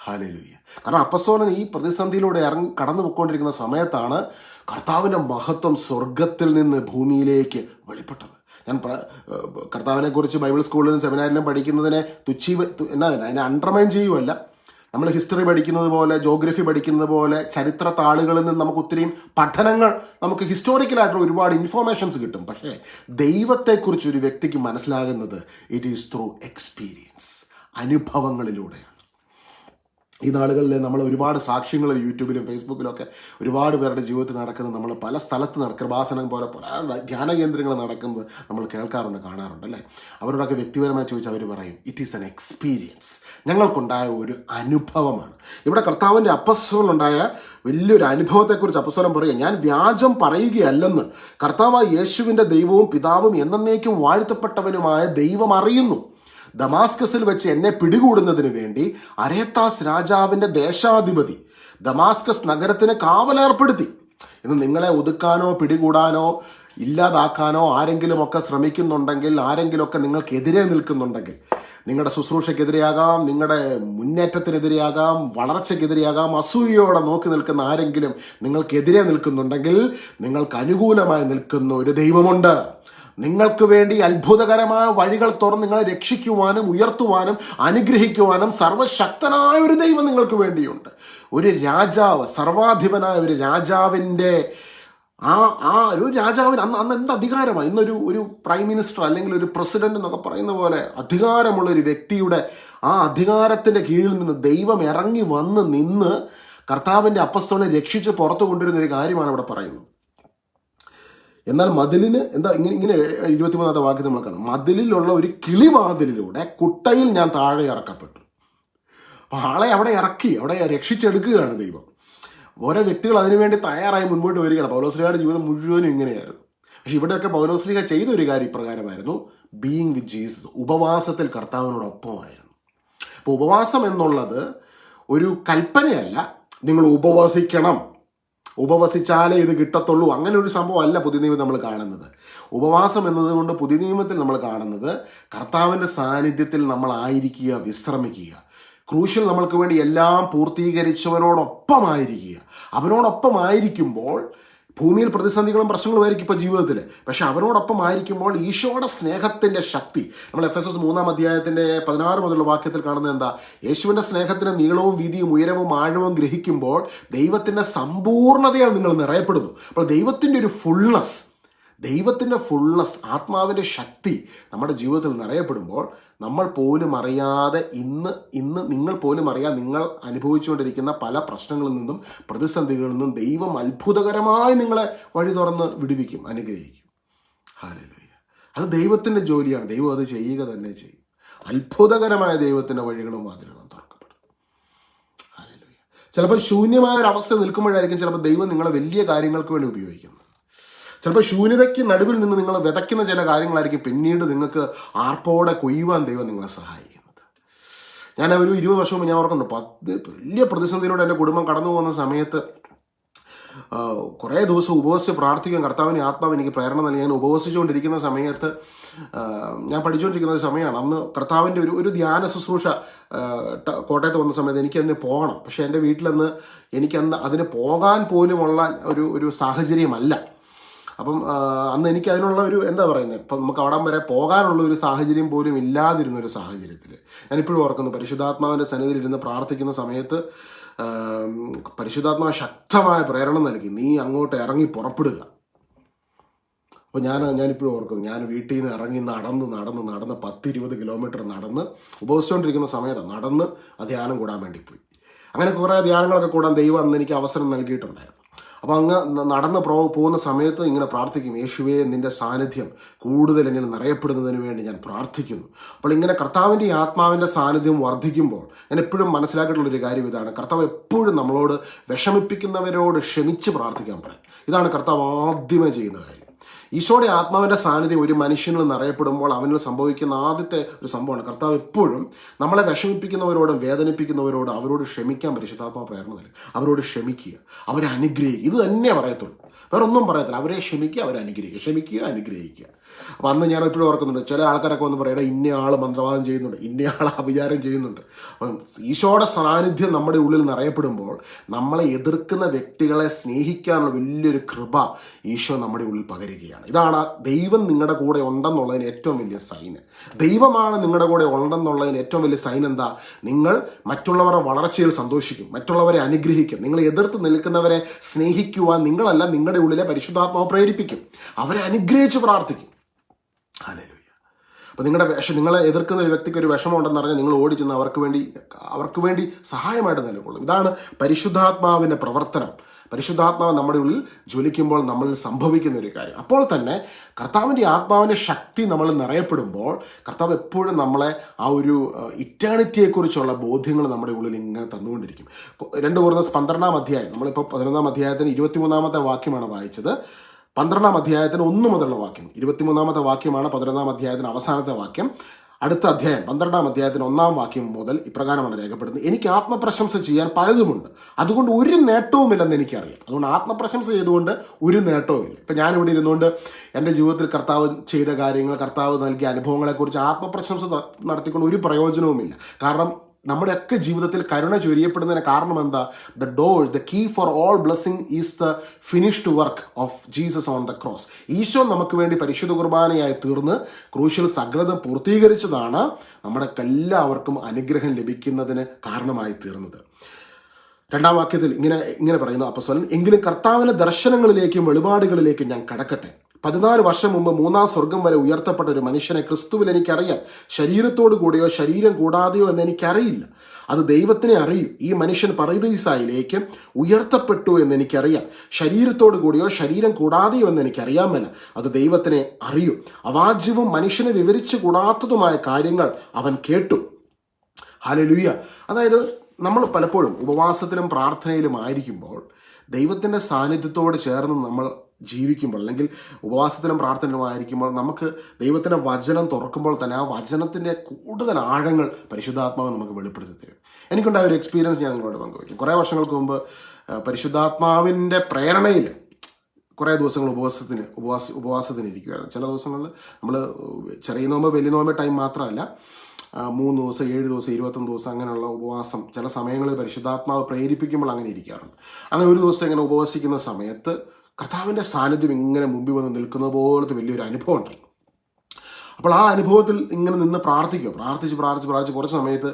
ഹല്ലേലൂയ. കാരണം അപ്പസ്തോലൻ ഈ പ്രതിസന്ധിയിലൂടെ കടന്നു പോയിക്കൊണ്ടിരിക്കുന്ന സമയത്താണ് കർത്താവിൻ്റെ മഹത്വം സ്വർഗത്തിൽ നിന്ന് ഭൂമിയിലേക്ക് വെളിപ്പെട്ടത്. ഞാൻ കർത്താവിനെ കുറിച്ച് ബൈബിൾ സ്കൂളിലും സെമിനാരിലും പഠിക്കുന്നതിനെ അതിനെ അണ്ടർമൈൻ ചെയ്യുമല്ല. നമ്മൾ ഹിസ്റ്ററി പഠിക്കുന്നത് പോലെ, ജോഗ്രഫി പഠിക്കുന്നത് പോലെ, ചരിത്ര താളുകളിൽ നിന്ന് നമുക്ക് ഒത്തിരിയും പഠനങ്ങൾ, നമുക്ക് ഹിസ്റ്റോറിക്കലായിട്ടുള്ള ഒരുപാട് ഇൻഫോർമേഷൻസ് കിട്ടും. പക്ഷേ ദൈവത്തെക്കുറിച്ച് ഒരു വ്യക്തിക്ക് മനസ്സിലാകുന്നത് ഇറ്റ് ഈസ് ത്രൂ എക്സ്പീരിയൻസ്, അനുഭവങ്ങളിലൂടെയാണ്. ഈ നാളുകളിൽ നമ്മൾ ഒരുപാട് സാക്ഷ്യങ്ങൾ യൂട്യൂബിലും ഫേസ്ബുക്കിലും ഒക്കെ ഒരുപാട് പേരുടെ ജീവിതത്തിൽ നടക്കുന്നത്, നമ്മൾ പല സ്ഥലത്ത് കൃപാസനം പോലെ പല ധ്യാന കേന്ദ്രങ്ങൾ നടക്കുന്നത് നമ്മൾ കേൾക്കാറുണ്ട്, കാണാറുണ്ട് അല്ലേ. അവരോടൊക്കെ വ്യക്തിപരമായി ചോദിച്ചാൽ അവർ പറയും ഇറ്റ് ഈസ് എൻ എക്സ്പീരിയൻസ്, ഞങ്ങൾക്കുണ്ടായ ഒരു അനുഭവമാണ്. ഇവിടെ കർത്താവിൻ്റെ അപ്പസ്തോലനുണ്ടായ വലിയൊരു അനുഭവത്തെക്കുറിച്ച് അപ്പസ്തോലൻ പറയുക, ഞാൻ വ്യാജം പറയുകയല്ലെന്ന് കർത്താവായ യേശുവിൻ്റെ ദൈവവും പിതാവും എന്നേക്കും വാഴ്ത്തപ്പെട്ടവനുമായ ദൈവം അറിയുന്നു. ദമാസ്കസിൽ വെച്ച് എന്നെ പിടികൂടുന്നതിന് വേണ്ടി അരേത്താസ് രാജാവിൻ്റെ ദേശാധിപതി ദമാസ്കസ് നഗരത്തിന് കാവലേർപ്പെടുത്തി. ഇന്ന് നിങ്ങളെ ഒതുക്കാനോ പിടികൂടാനോ ഇല്ലാതാക്കാനോ ആരെങ്കിലുമൊക്കെ ശ്രമിക്കുന്നുണ്ടെങ്കിൽ, ആരെങ്കിലുമൊക്കെ നിങ്ങൾക്കെതിരെ നിൽക്കുന്നുണ്ടെങ്കിൽ, നിങ്ങളുടെ ശുശ്രൂഷയ്ക്കെതിരെയാകാം, നിങ്ങളുടെ മുന്നേറ്റത്തിനെതിരെയാകാം, വളർച്ചയ്ക്കെതിരെയാകാം, അസൂയയോടെ നോക്കി നിൽക്കുന്ന ആരെങ്കിലും നിങ്ങൾക്കെതിരെ നിൽക്കുന്നുണ്ടെങ്കിൽ, നിങ്ങൾക്ക് അനുകൂലമായി നിൽക്കുന്ന ഒരു ദൈവമുണ്ട്. നിങ്ങൾക്ക് വേണ്ടി അത്ഭുതകരമായ വഴികൾ തുറന്ന് നിങ്ങളെ രക്ഷിക്കുവാനും ഉയർത്തുവാനും അനുഗ്രഹിക്കുവാനും സർവശക്തനായ ഒരു ദൈവം നിങ്ങൾക്ക് വേണ്ടിയുണ്ട്. ഒരു രാജാവ്, സർവാധിപനായ ഒരു രാജാവിൻ്റെ ഒരു രാജാവിന് അന്ന് എന്ത് അധികാരമാണ്. ഇന്നൊരു പ്രൈം മിനിസ്റ്റർ അല്ലെങ്കിൽ ഒരു പ്രസിഡന്റ് എന്നൊക്കെ പറയുന്ന പോലെ അധികാരമുള്ള ഒരു വ്യക്തിയുടെ ആ അധികാരത്തിൻ്റെ കീഴിൽ നിന്ന് ദൈവം ഇറങ്ങി വന്ന് നിന്ന് കർത്താവിൻ്റെ അപ്പസ്തോലനെ രക്ഷിച്ച് പുറത്തു കൊണ്ടുവരുന്ന ഒരു കാര്യമാണ് ഇവിടെ പറയുന്നത്. എന്നാൽ മതിലിന് ഇങ്ങനെ 23-ാമത്തെ വാക്യം നമ്മൾ കാണാം, മതിലിലുള്ള ഒരു കിളിവാതിലിലൂടെ കുട്ടയിൽ ഞാൻ താഴെ ഇറക്കപ്പെട്ടു. അപ്പോൾ ആളെ അവിടെ ഇറക്കി, അവിടെ രക്ഷിച്ചെടുക്കുകയാണ് ദൈവം. ഓരോ വ്യക്തികൾ അതിനുവേണ്ടി തയ്യാറായി മുൻപോട്ട് വരികയാണ്. പൗലോസ്ലീഹയുടെ ജീവിതം മുഴുവനും ഇങ്ങനെയായിരുന്നു. പക്ഷെ ഇവിടെയൊക്കെ പൗലോസ്ലീഹ ചെയ്ത ഒരു കാര്യം ഇപ്രകാരമായിരുന്നു, ബീയിങ് വിത്ത് ജീസസ്, ഉപവാസത്തിൽ കർത്താവിനോടൊപ്പമായിരുന്നു. അപ്പോൾ ഉപവാസം എന്നുള്ളത് ഒരു കൽപ്പനയല്ല, നിങ്ങൾ ഉപവസിക്കണം ഉപവസിച്ചാലേ ഇത് കിട്ടത്തുള്ളൂ, അങ്ങനെ ഒരു സംഭവം അല്ല പുതിയ നിയമത്തിൽ നമ്മൾ കാണുന്നത്. ഉപവാസം എന്നതുകൊണ്ട് പുതിയ നിയമത്തിൽ നമ്മൾ കാണുന്നത് കർത്താവിൻ്റെ സാന്നിധ്യത്തിൽ നമ്മളായിരിക്കുക, വിശ്രമിക്കുക. ക്രൂശിൽ നമ്മൾക്ക് വേണ്ടി എല്ലാം പൂർത്തീകരിച്ചവനോടൊപ്പമായിരിക്കുക. അവനോടൊപ്പമായിരിക്കുമ്പോൾ ഭൂമിയിൽ പ്രതിസന്ധികളും പ്രശ്നങ്ങളും ആയിരിക്കും ഇപ്പോൾ ജീവിതത്തിൽ, പക്ഷെ അവനോടൊപ്പം ആയിരിക്കുമ്പോൾ ഈശോയുടെ സ്നേഹത്തിൻ്റെ ശക്തി, നമ്മൾ എഫെസോസ് 3-16 മുതലുള്ള വാക്യത്തിൽ കാണുന്നത് എന്താ? യേശുവിൻ്റെ സ്നേഹത്തിന് നീളവും വീതിയും ഉയരവും ആഴവും ഗ്രഹിക്കുമ്പോൾ ദൈവത്തിൻ്റെ സമ്പൂർണ്ണതയാൽ നിങ്ങൾ നിറയപ്പെടുന്നു. അപ്പോൾ ദൈവത്തിൻ്റെ ഒരു ഫുൾനെസ്, ആത്മാവിൻ്റെ ശക്തി നമ്മുടെ ജീവിതത്തിൽ നിറയപ്പെടുമ്പോൾ നമ്മൾ പോലും അറിയാതെ ഇന്ന് നിങ്ങൾ പോലും അറിയാതെ നിങ്ങൾ അനുഭവിച്ചുകൊണ്ടിരിക്കുന്ന പല പ്രശ്നങ്ങളിൽ നിന്നും പ്രതിസന്ധികളിൽ നിന്നും ദൈവം അത്ഭുതകരമായി നിങ്ങളെ വഴി തുറന്ന് വിടുവിക്കും, അനുഗ്രഹിക്കും. ഹല്ലേലൂയ. അത് ദൈവത്തിൻ്റെ ജോലിയാണ്. ദൈവം അത് ചെയ്യുക തന്നെ ചെയ്യും. അത്ഭുതകരമായ ദൈവത്തിൻ്റെ വഴികളും വാതിലുകളും തുറക്കപ്പെടും. ഹല്ലേലൂയ. ചിലപ്പോൾ ശൂന്യമായ ഒരു അവസ്ഥ നിൽക്കുമ്പോഴായിരിക്കും ചിലപ്പോൾ ദൈവം നിങ്ങളെ വലിയ കാര്യങ്ങൾക്ക് വേണ്ടി ഉപയോഗിക്കുന്നത്. ചിലപ്പോൾ ശൂന്യതയ്ക്ക് നടുവിൽ നിന്ന് നിങ്ങൾ വിതയ്ക്കുന്ന ചില കാര്യങ്ങളായിരിക്കും പിന്നീട് നിങ്ങൾക്ക് ആർപ്പോടെ കൊയ്യുവാൻ ദൈവം നിങ്ങളെ സഹായിക്കുന്നത്. ഞാൻ ഒരു 20 വർഷം മുമ്പ് ഞാൻ ഓർക്കുന്നു, വലിയ പ്രതിസന്ധിയിലൂടെ എൻ്റെ കുടുംബം കടന്നു പോകുന്ന സമയത്ത് കുറേ ദിവസം ഉപവസിച്ച് പ്രാർത്ഥിക്കാൻ കർത്താവിൻ്റെ ആത്മാവ് എനിക്ക് പ്രേരണ നൽകി. ഞാൻ ഉപവസിച്ചുകൊണ്ടിരിക്കുന്ന സമയത്ത് ഞാൻ പഠിച്ചുകൊണ്ടിരിക്കുന്ന സമയമാണ്. അന്ന് കർത്താവിൻ്റെ ഒരു ധ്യാന ശുശ്രൂഷ കോട്ടയത്ത് വന്ന സമയത്ത് എനിക്കതിന് പോകണം. പക്ഷേ എൻ്റെ വീട്ടിലന്ന് എനിക്കന്ന് അതിന് പോകാൻ പോലുമുള്ള ഒരു സാഹചര്യമല്ല. അപ്പം അന്ന് എനിക്ക് അതിനുള്ള എന്താ പറയുന്നത്, ഇപ്പം നമുക്ക് അവിടം വരെ പോകാനുള്ള ഒരു സാഹചര്യം പോലും ഇല്ലാതിരുന്ന ഒരു സാഹചര്യത്തിൽ ഞാനിപ്പോഴും ഓർക്കുന്നു, പരിശുദ്ധാത്മാവിൻ്റെ സന്നിധിയിൽ ഇരുന്ന് പ്രാർത്ഥിക്കുന്ന സമയത്ത് പരിശുദ്ധാത്മാവ് ശക്തമായ പ്രേരണ നൽകി, നീ അങ്ങോട്ട് ഇറങ്ങി പുറപ്പെടുക. അപ്പോൾ ഞാനിപ്പോഴും ഓർക്കുന്നു, ഞാൻ വീട്ടിൽ നിന്ന് ഇറങ്ങി നടന്ന് 10-20 കിലോമീറ്റർ നടന്ന് ഉപവസിച്ചുകൊണ്ടിരിക്കുന്ന സമയത്ത് നടന്ന് ആ ധ്യാനം കൂടാൻ വേണ്ടി പോയി. അങ്ങനെ കുറേ ധ്യാനങ്ങളൊക്കെ കൂടാൻ ദൈവം അന്ന് എനിക്ക് അവസരം നൽകിയിട്ടുണ്ടായിരുന്നു. അപ്പോൾ അങ്ങ് നടന്ന് പോകുന്ന സമയത്ത് ഇങ്ങനെ പ്രാർത്ഥിക്കും, യേശുവേ നിൻ്റെ സാന്നിധ്യം കൂടുതൽ എന്നിൽ നിറയപ്പെടുന്നതിന് വേണ്ടി ഞാൻ പ്രാർത്ഥിക്കുന്നു. അപ്പോൾ ഇങ്ങനെ കർത്താവിൻ്റെ ആത്മാവിൻ്റെ സാന്നിധ്യം വർദ്ധിക്കുമ്പോൾ ഞാൻ എപ്പോഴും മനസ്സിലാക്കിയിട്ടുള്ളൊരു കാര്യം ഇതാണ്, കർത്താവ് എപ്പോഴും നമ്മളോട് വിഷമിപ്പിക്കുന്നവരോട് ക്ഷമിച്ച് പ്രാർത്ഥിക്കാൻ പറയും. ഇതാണ് കർത്താവ് ആദ്യമേ ചെയ്യുന്ന കാര്യം. ഈശോയുടെ ആത്മാവിൻ്റെ സാന്നിധ്യം ഒരു മനുഷ്യനിൽ നിറയപ്പെടുമ്പോൾ അവനിൽ സംഭവിക്കുന്ന ആദ്യത്തെ ഒരു സംഭവമാണ്, കർത്താവ് എപ്പോഴും നമ്മളെ വിഷമിപ്പിക്കുന്നവരോടും വേദനിപ്പിക്കുന്നവരോട് അവരോട് ക്ഷമിക്കാൻ പരിശുദ്ധാത്മാവ് പ്രേരണ നൽകും. അവരോട് ക്ഷമിക്കുക, അവരെ അനുഗ്രഹിക്കുക. ഇത് തന്നെ പറയത്തുള്ളൂ, വേറെ ഒന്നും പറയത്തില്ല. അവരെ ക്ഷമിക്കുക, അവരെ അനുഗ്രഹിക്കുക, ക്ഷമിക്കുക, അനുഗ്രഹിക്കുക. അപ്പം അന്ന് ഞാൻ എപ്പോഴും ഓർക്കുന്നുണ്ട്, ചില ആൾക്കാരൊക്കെ വന്ന് പറയട്ടെ, ഇന്ന ആൾ മന്ത്രവാദം ചെയ്യുന്നുണ്ട്, ഇന്ന ആൾ അഭിചാരം ചെയ്യുന്നുണ്ട്. അപ്പം ഈശോയുടെ സാന്നിധ്യം നമ്മുടെ ഉള്ളിൽ നിറയപ്പെടുമ്പോൾ നമ്മളെ എതിർക്കുന്ന വ്യക്തികളെ സ്നേഹിക്കാനുള്ള വലിയൊരു കൃപ ഈശോ നമ്മുടെ ഉള്ളിൽ പകരുകയാണ്. ഇതാണ് ദൈവം നിങ്ങളുടെ കൂടെ ഉണ്ടെന്നുള്ളതിന് ഏറ്റവും വലിയ സൈന്. ദൈവമാണ് നിങ്ങളുടെ കൂടെ ഉണ്ടെന്നുള്ളതിന് ഏറ്റവും വലിയ സൈൻ എന്താ? നിങ്ങൾ മറ്റുള്ളവരുടെ വളർച്ചയിൽ സന്തോഷിക്കും, മറ്റുള്ളവരെ അനുഗ്രഹിക്കും, നിങ്ങളെ എതിർത്ത് നിൽക്കുന്നവരെ സ്നേഹിക്കുവാൻ നിങ്ങളല്ല, നിങ്ങളുടെ ഉള്ളിലെ പരിശുദ്ധാത്മാവ് പ്രേരിപ്പിക്കും, അവരെ അനുഗ്രഹിച്ച് പ്രാർത്ഥിക്കും. ഹല്ലേലൂയ. അപ്പോൾ നിങ്ങളെ എതിർക്കുന്ന ഒരു വ്യക്തിക്ക് ഒരു വിഷമം ഉണ്ടെന്ന് പറഞ്ഞാൽ നിങ്ങൾ ഓടിച്ചെന്ന് അവർക്ക് വേണ്ടി സഹായമായിട്ട് നിലകൊള്ളും. ഇതാണ് പരിശുദ്ധാത്മാവിൻ്റെ പ്രവർത്തനം. പരിശുദ്ധാത്മാവ് നമ്മുടെ ഉള്ളിൽ ജ്വലിക്കുമ്പോൾ നമ്മളിൽ സംഭവിക്കുന്ന ഒരു കാര്യം. അപ്പോൾ തന്നെ കർത്താവിൻ്റെ ആത്മാവിൻ്റെ ശക്തി നമ്മൾ നിറയപ്പെടുമ്പോൾ കർത്താവ് എപ്പോഴും നമ്മളെ ആ ഒരു ഇറ്റേണിറ്റിയെക്കുറിച്ചുള്ള ബോധ്യങ്ങൾ നമ്മുടെ ഉള്ളിൽ ഇങ്ങനെ തന്നുകൊണ്ടിരിക്കും. 2 കൊരിന്ത്യർ 12-ാം അധ്യായം, നമ്മളിപ്പോൾ 11-ാം അധ്യായത്തിന് 23-ാമത്തെ വാക്യമാണ് വായിച്ചത്. 12-ാം അധ്യായത്തിന് 1 മുതലുള്ള വാക്യം, 23-ാമത്തെ വാക്യമാണ് 11-ാം അധ്യായത്തിന് അവസാനത്തെ വാക്യം. അടുത്ത അധ്യായം 12-ാം അധ്യായത്തിന് 1-ാം വാക്യം മുതൽ ഇപ്രകാരമാണ് രേഖപ്പെടുന്നത്: എനിക്ക് ആത്മപ്രശംസ ചെയ്യാൻ പലതുമുണ്ട്, അതുകൊണ്ട് ഒരു നേട്ടവുമില്ലെന്ന് എനിക്കറിയാം. അതുകൊണ്ട് ആത്മപ്രശംസ ചെയ്തുകൊണ്ട് ഒരു നേട്ടവുമില്ല. ഇപ്പം ഞാനിവിടെ ഇരുന്നുകൊണ്ട് എൻ്റെ ജീവിതത്തിൽ കർത്താവ് ചെയ്ത കാര്യങ്ങൾ, കർത്താവ് നൽകിയ അനുഭവങ്ങളെക്കുറിച്ച് ആത്മപ്രശംസ നടത്തിക്കൊണ്ട് ഒരു പ്രയോജനവുമില്ല. കാരണം നമ്മുടെയൊക്കെ ജീവിതത്തിൽ കരുണ ചൊരിയപ്പെടുന്നതിന് കാരണം എന്താ? The key for all blessing is the finished work of Jesus on the cross. ഈശോ നമുക്ക് വേണ്ടി പരിശുദ്ധ കുർബാനയായി തീർന്ന് ക്രൂശിൽ സകലതും പൂർത്തീകരിച്ചതാണ് നമ്മുടെ എല്ലാവർക്കും അനുഗ്രഹം ലഭിക്കുന്നതിന് കാരണമായി തീർന്നത്. 2-ാം വാക്യത്തിൽ ഇങ്ങനെ പറയുന്നു അപ്പോസ്തലൻ: എങ്കിലും കർത്താവിന്റെ ദർശനങ്ങളിലേക്കും വെളിപാടുകളിലേക്കും ഞാൻ കടക്കട്ടെ. 14 വർഷം മുമ്പ് 3-ാം സ്വർഗം വരെ ഉയർത്തപ്പെട്ട ഒരു മനുഷ്യനെ ക്രിസ്തുവിൽ എനിക്കറിയാം. ശരീരത്തോടു കൂടിയോ ശരീരം കൂടാതെയോ എന്ന് എനിക്കറിയില്ല, അത് ദൈവത്തിനെ അറിയൂ. ഈ മനുഷ്യൻ പറുദീസായിലേക്ക് ഉയർത്തപ്പെട്ടു എന്ന് എനിക്കറിയാം. ശരീരത്തോടു കൂടിയോ ശരീരം കൂടാതെയോ എന്ന് എനിക്കറിയാമല്ല, അത് ദൈവത്തിനെ അറിയൂ. അവാജ്യവും മനുഷ്യനെ വിവരിച്ചു കൂടാത്തതുമായ കാര്യങ്ങൾ അവൻ കേട്ടു. ഹല്ലേലൂയ. അതായത് നമ്മൾ പലപ്പോഴും ഉപവാസത്തിലും പ്രാർത്ഥനയിലും ആയിരിക്കുമ്പോൾ ദൈവത്തിൻ്റെ സാന്നിധ്യത്തോട് ചേർന്ന് നമ്മൾ ജീവിക്കുമ്പോൾ, അല്ലെങ്കിൽ ഉപവാസത്തിലും പ്രാർത്ഥനയിലുമായിരിക്കുമ്പോൾ നമുക്ക് ദൈവത്തിൻ്റെ വചനം തുറക്കുമ്പോൾ തന്നെ ആ വചനത്തിൻ്റെ കൂടുതൽ ആഴങ്ങൾ പരിശുദ്ധാത്മാവ് നമുക്ക് വെളിപ്പെടുത്തി തരും. എനിക്കുണ്ടായ ഒരു എക്സ്പീരിയൻസ് ഞാൻ നിങ്ങളോട് പങ്കുവയ്ക്കും. കുറേ വർഷങ്ങൾക്ക് മുമ്പ് പരിശുദ്ധാത്മാവിൻ്റെ പ്രേരണയിൽ കുറേ ദിവസങ്ങൾ ഉപവാസത്തിന് ഇരിക്കുകയായിരുന്നു. ചില ദിവസങ്ങളിൽ നമ്മൾ ചെറിയ നോമ്പ് വലിയ നോമ്പ് ടൈം മാത്രമല്ല, 3 ദിവസം 7 ദിവസം 21 ദിവസം അങ്ങനെയുള്ള ഉപവാസം ചില സമയങ്ങളിൽ പരിശുദ്ധാത്മാവ് പ്രേരിപ്പിക്കുമ്പോൾ അങ്ങനെ ഇരിക്കാറുണ്ട്. അങ്ങനെ ഒരു ദിവസം ഇങ്ങനെ ഉപവസിക്കുന്ന സമയത്ത് കർത്താവിൻ്റെ സാന്നിധ്യം ഇങ്ങനെ മുമ്പിൽ വന്ന് നിൽക്കുന്ന പോലത്തെ വലിയൊരു അനുഭവം ഉണ്ടായി. അപ്പോൾ ആ അനുഭവത്തിൽ ഇങ്ങനെ നിന്ന് പ്രാർത്ഥിച്ച് കുറച്ച് സമയത്ത്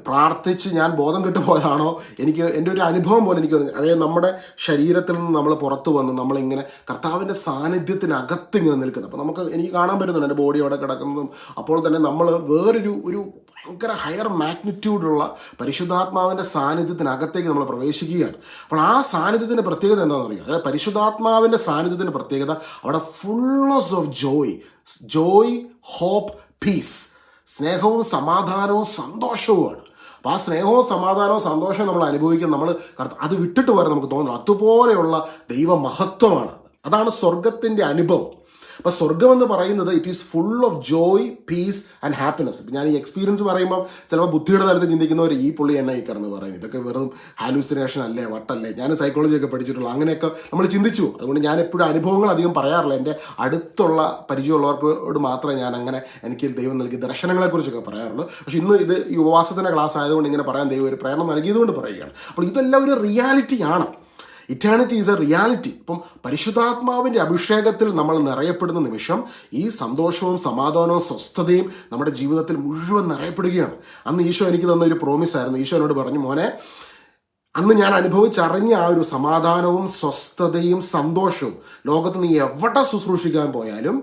പ്രാർത്ഥിച്ച് ഞാൻ ബോധം കിട്ടുപോയാണോ എനിക്ക് എൻ്റെ ഒരു അനുഭവം പോലെ എനിക്ക് അതായത് നമ്മുടെ ശരീരത്തിൽ നിന്ന് നമ്മൾ പുറത്തു വന്ന് നമ്മളിങ്ങനെ കർത്താവിൻ്റെ സാന്നിധ്യത്തിനകത്ത് ഇങ്ങനെ നിൽക്കുന്നത്. അപ്പോൾ എനിക്ക് കാണാൻ പറ്റുന്നുണ്ട് എൻ്റെ ബോഡി അവിടെ കിടക്കുന്നതും. അപ്പോൾ തന്നെ നമ്മൾ ഒരു ഭയങ്കര ഹയർ മാഗ്നിറ്റ്യൂഡുള്ള പരിശുദ്ധാത്മാവിൻ്റെ സാന്നിധ്യത്തിനകത്തേക്ക് നമ്മൾ പ്രവേശിക്കുകയാണ്. അപ്പോൾ ആ സാന്നിധ്യത്തിൻ്റെ പ്രത്യേകത എന്താണെന്ന് അറിയാം. അതായത് പരിശുദ്ധാത്മാവിൻ്റെ സാന്നിധ്യത്തിൻ്റെ പ്രത്യേകത അവിടെ fullness of joy, hope, peace, സ്നേഹവും സമാധാനവും സന്തോഷവുമാണ്. അപ്പോൾ ആ സ്നേഹവും സമാധാനവും സന്തോഷവും നമ്മൾ അനുഭവിക്കുന്ന നമ്മൾ അത് വിട്ടിട്ട് വരെ നമുക്ക് തോന്നുന്നു അതുപോലെയുള്ള ദൈവ മഹത്വമാണ്. അതാണ് സ്വർഗത്തിൻ്റെ അനുഭവം. അപ്പോൾ സ്വർഗം എന്ന് പറയുന്നത് it is full of Joy, piece and happiness. ഇപ്പം ഞാൻ ഈ എക്സ്പീരിയൻസ് പറയുമ്പോൾ ചിലപ്പോൾ ബുദ്ധിയുടെ തലത്തിൽ ചിന്തിക്കുന്നവർ ഈ പുള്ളി എന്നെ ഈ കിടന്ന് പറയും, ഇതൊക്കെ വെറും ഹാലൂസിനേഷൻ അല്ലേ, വട്ടല്ലേ, ഞാൻ സൈക്കോളജി ഒക്കെ പഠിച്ചിട്ടുള്ള അങ്ങനെയൊക്കെ നമ്മൾ ചിന്തിച്ചു. അതുകൊണ്ട് ഞാൻ എപ്പോഴും അനുഭവങ്ങൾ അധികം പറയാറില്ല. എൻ്റെ അടുത്തുള്ള പരിചയമുള്ളവരോട് മാത്രമേ ഞാൻ അങ്ങനെ എനിക്ക് ദൈവം നൽകിയ ദർശനങ്ങളെക്കുറിച്ചൊക്കെ പറയാറുള്ളൂ. പക്ഷെ ഇന്ന് ഇത് ഈ ഉപവാസത്തിൻ്റെ ക്ലാസ് ആയതുകൊണ്ട് ഇങ്ങനെ പറയാൻ ദൈവം ഒരു പ്രേരണ നൽകിയതുകൊണ്ട് പറയുകയാണ്. അപ്പോൾ ഇതെല്ലാം ഒരു റിയാലിറ്റിയാണ്. Eternity is a reality. ഇപ്പം പരിശുദ്ധാത്മാവിൻ്റെ അഭിഷേകത്തിൽ നമ്മൾ നിറയപ്പെടുന്ന നിമിഷം ഈ സന്തോഷവും സമാധാനവും സ്വസ്ഥതയും നമ്മുടെ ജീവിതത്തിൽ മുഴുവൻ നിറയപ്പെടുകയാണ്. അന്ന് ഈശോ എനിക്ക് തന്ന ഒരു പ്രോമിസ് ആയിരുന്നു. ഈശോ എന്നോട് പറഞ്ഞു, മോനെ, അന്ന് ഞാൻ അനുഭവിച്ചറിഞ്ഞ ആ ഒരു സമാധാനവും സ്വസ്ഥതയും സന്തോഷവും ലോകത്ത് നീ എവിടെ ശുശ്രൂഷിക്കാൻ പോയാലും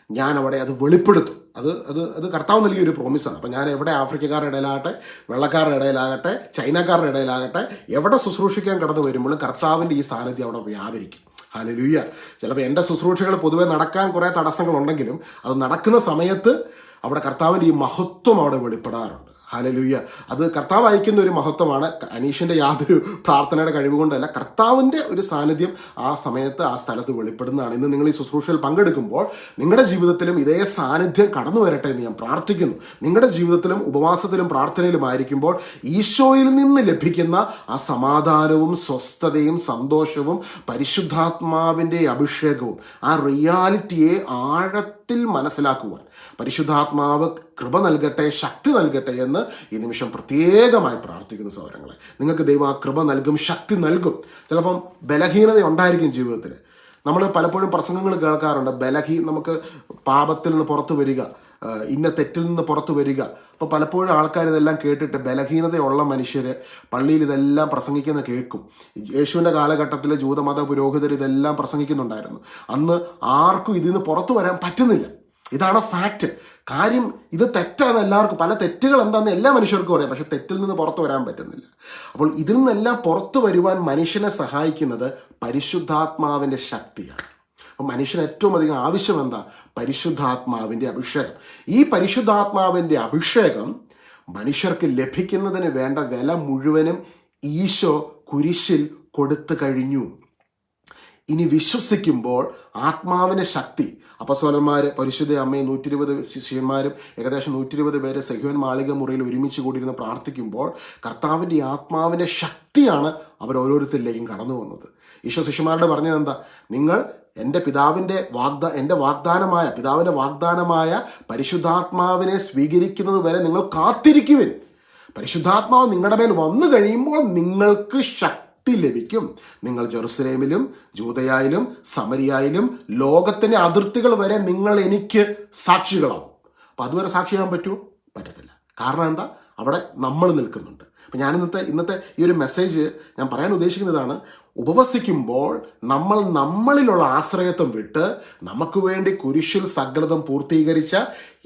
ഞാൻ അവിടെ അത് വെളിപ്പെടുത്തും. അത് കർത്താവ് നൽകിയൊരു പ്രോമിസാണ്. അപ്പം ഞാൻ എവിടെ ആഫ്രിക്കക്കാരുടെ ഇടയിലാകട്ടെ, വെള്ളക്കാരുടെ ഇടയിലാകട്ടെ, ചൈനക്കാരുടെ ഇടയിലാകട്ടെ, എവിടെ ശുശ്രൂഷിക്കാൻ കടന്നു വരുമ്പോഴും കർത്താവിൻ്റെ ഈ സാന്നിധ്യം അവിടെ വ്യാപരിക്കും. ഹല്ലേലൂയ. ചിലപ്പോൾ എൻ്റെ ശുശ്രൂഷകൾ പൊതുവെ നടക്കാൻ കുറേ തടസ്സങ്ങളുണ്ടെങ്കിലും അത് നടക്കുന്ന സമയത്ത് അവിടെ കർത്താവിൻ്റെ ഈ മഹത്വം അവിടെ വെളിപ്പെടാറുണ്ട്. ഹല്ലേലൂയ. അത് കർത്താവ് അയക്കുന്ന ഒരു മഹത്വമാണ്. അനീഷിൻ്റെ യാതൊരു പ്രാർത്ഥനയുടെ കഴിവ് കൊണ്ടല്ല, കർത്താവിൻ്റെ ഒരു സാന്നിധ്യം ആ സമയത്ത് ആ സ്ഥലത്ത് വെളിപ്പെടുന്നതാണ്. ഇന്ന് നിങ്ങൾ ഈ ശുശ്രൂഷയിൽ പങ്കെടുക്കുമ്പോൾ നിങ്ങളുടെ ജീവിതത്തിലും ഇതേ സാന്നിധ്യം കടന്നു വരട്ടെ എന്ന് ഞാൻ പ്രാർത്ഥിക്കുന്നു. നിങ്ങളുടെ ജീവിതത്തിലും ഉപവാസത്തിലും പ്രാർത്ഥനയിലുമായിരിക്കുമ്പോൾ ഈശോയിൽ നിന്ന് ലഭിക്കുന്ന ആ സമാധാനവും സ്വസ്ഥതയും സന്തോഷവും പരിശുദ്ധാത്മാവിൻ്റെ അഭിഷേകവും ആ റിയാലിറ്റിയെ ആഴത്തിൽ മനസ്സിലാക്കുവാൻ പരിശുദ്ധാത്മാവ് കൃപ നൽകട്ടെ, ശക്തി നൽകട്ടെ എന്ന് ഈ നിമിഷം പ്രത്യേകമായി പ്രാർത്ഥിക്കുന്ന സഹോദരങ്ങളെ. നിങ്ങൾക്ക് ദൈവം ആ കൃപ നൽകും, ശക്തി നൽകും. ചിലപ്പം ബലഹീനത ഉണ്ടായിരിക്കും ജീവിതത്തിൽ. നമ്മൾ പലപ്പോഴും പ്രസംഗങ്ങൾ കേൾക്കാറുണ്ട്, നമുക്ക് പാപത്തിൽ നിന്ന് പുറത്തു വരിക, ഇന്ന തെറ്റിൽ നിന്ന് പുറത്തു വരിക. അപ്പോൾ പലപ്പോഴും ആൾക്കാർ ഇതെല്ലാം കേട്ടിട്ട് ബലഹീനതയുള്ള മനുഷ്യർ പള്ളിയിൽ ഇതെല്ലാം പ്രസംഗിക്കുന്ന കേൾക്കും. യേശുവിൻ്റെ കാലഘട്ടത്തിൽ ജൂതമത പുരോഹിതർ ഇതെല്ലാം പ്രസംഗിക്കുന്നുണ്ടായിരുന്നു. അന്ന് ആർക്കും ഇതിൽ നിന്ന് പുറത്തു വരാൻ പറ്റുന്നില്ല. ഇതാണ് ഫാക്റ്റ്. കാര്യം ഇത് തെറ്റാണ്. എല്ലാവർക്കും പല തെറ്റുകൾ എന്താണെന്ന് എല്ലാ മനുഷ്യർക്കും അറിയാം. പക്ഷെ തെറ്റിൽ നിന്ന് പുറത്തു വരാൻ പറ്റുന്നില്ല. അപ്പോൾ ഇതിൽ നിന്നെല്ലാം പുറത്തു വരുവാൻ മനുഷ്യനെ സഹായിക്കുന്നത് പരിശുദ്ധാത്മാവിൻ്റെ ശക്തിയാണ്. അപ്പം മനുഷ്യന് ഏറ്റവും അധികം ആവശ്യം എന്താ? പരിശുദ്ധാത്മാവിൻ്റെ അഭിഷേകം. ഈ പരിശുദ്ധാത്മാവിൻ്റെ അഭിഷേകം മനുഷ്യർക്ക് ലഭിക്കുന്നതിന് വേണ്ട വില മുഴുവനും ഈശോ കുരിശിൽ കൊടുത്തു കഴിഞ്ഞു. ഇനി വിശ്വസിക്കുമ്പോൾ ആത്മാവിൻ്റെ ശക്തി, അപ്പസ്തോലന്മാർ, പരിശുദ്ധ അമ്മയും 120 ശിഷ്യന്മാരും ഏകദേശം 120 പേര് സെഹ്യോൻ മാളിക മുറിയിൽ ഒരുമിച്ച് കൂടിയിരുന്ന് പ്രാർത്ഥിക്കുമ്പോൾ കർത്താവിൻ്റെ ആത്മാവിൻ്റെ ശക്തിയാണ് അവർ ഓരോരുത്തരിലേക്കും കടന്നു വന്നത്. ഈശോ ശിഷ്യന്മാരോട് പറഞ്ഞത് എന്താ? നിങ്ങൾ എൻ്റെ പിതാവിൻ്റെ വാഗ്ദാനമായ പരിശുദ്ധാത്മാവിനെ സ്വീകരിക്കുന്നത് വരെ നിങ്ങൾ കാത്തിരിക്കുവിൻ. പരിശുദ്ധാത്മാവ് നിങ്ങളുടെ മേൽ വന്നു കഴിയുമ്പോൾ നിങ്ങൾക്ക് ശക്തി ലഭിക്കും. നിങ്ങൾ ജെറുസലേമിലും ജൂദയായാലും സമരിയായാലും ലോകത്തിന്റെ അതിർത്തികൾ വരെ നിങ്ങൾ എനിക്ക് സാക്ഷികളാവും. അപ്പം അതുവരെ സാക്ഷിയാകാൻ പറ്റുമോ? പറ്റത്തില്ല. കാരണം എന്താ? അവിടെ നമ്മൾ നിൽക്കുന്നുണ്ട്. അപ്പം ഞാൻ ഇന്നത്തെ ഈ ഒരു മെസ്സേജ് ഞാൻ പറയാൻ ഉദ്ദേശിക്കുന്നതാണ്, ഉപവസിക്കുമ്പോൾ നമ്മളിലുള്ള ആശ്രയത്വം വിട്ട് നമുക്ക് വേണ്ടി കുരിശിൽ സകലതും പൂർത്തീകരിച്ച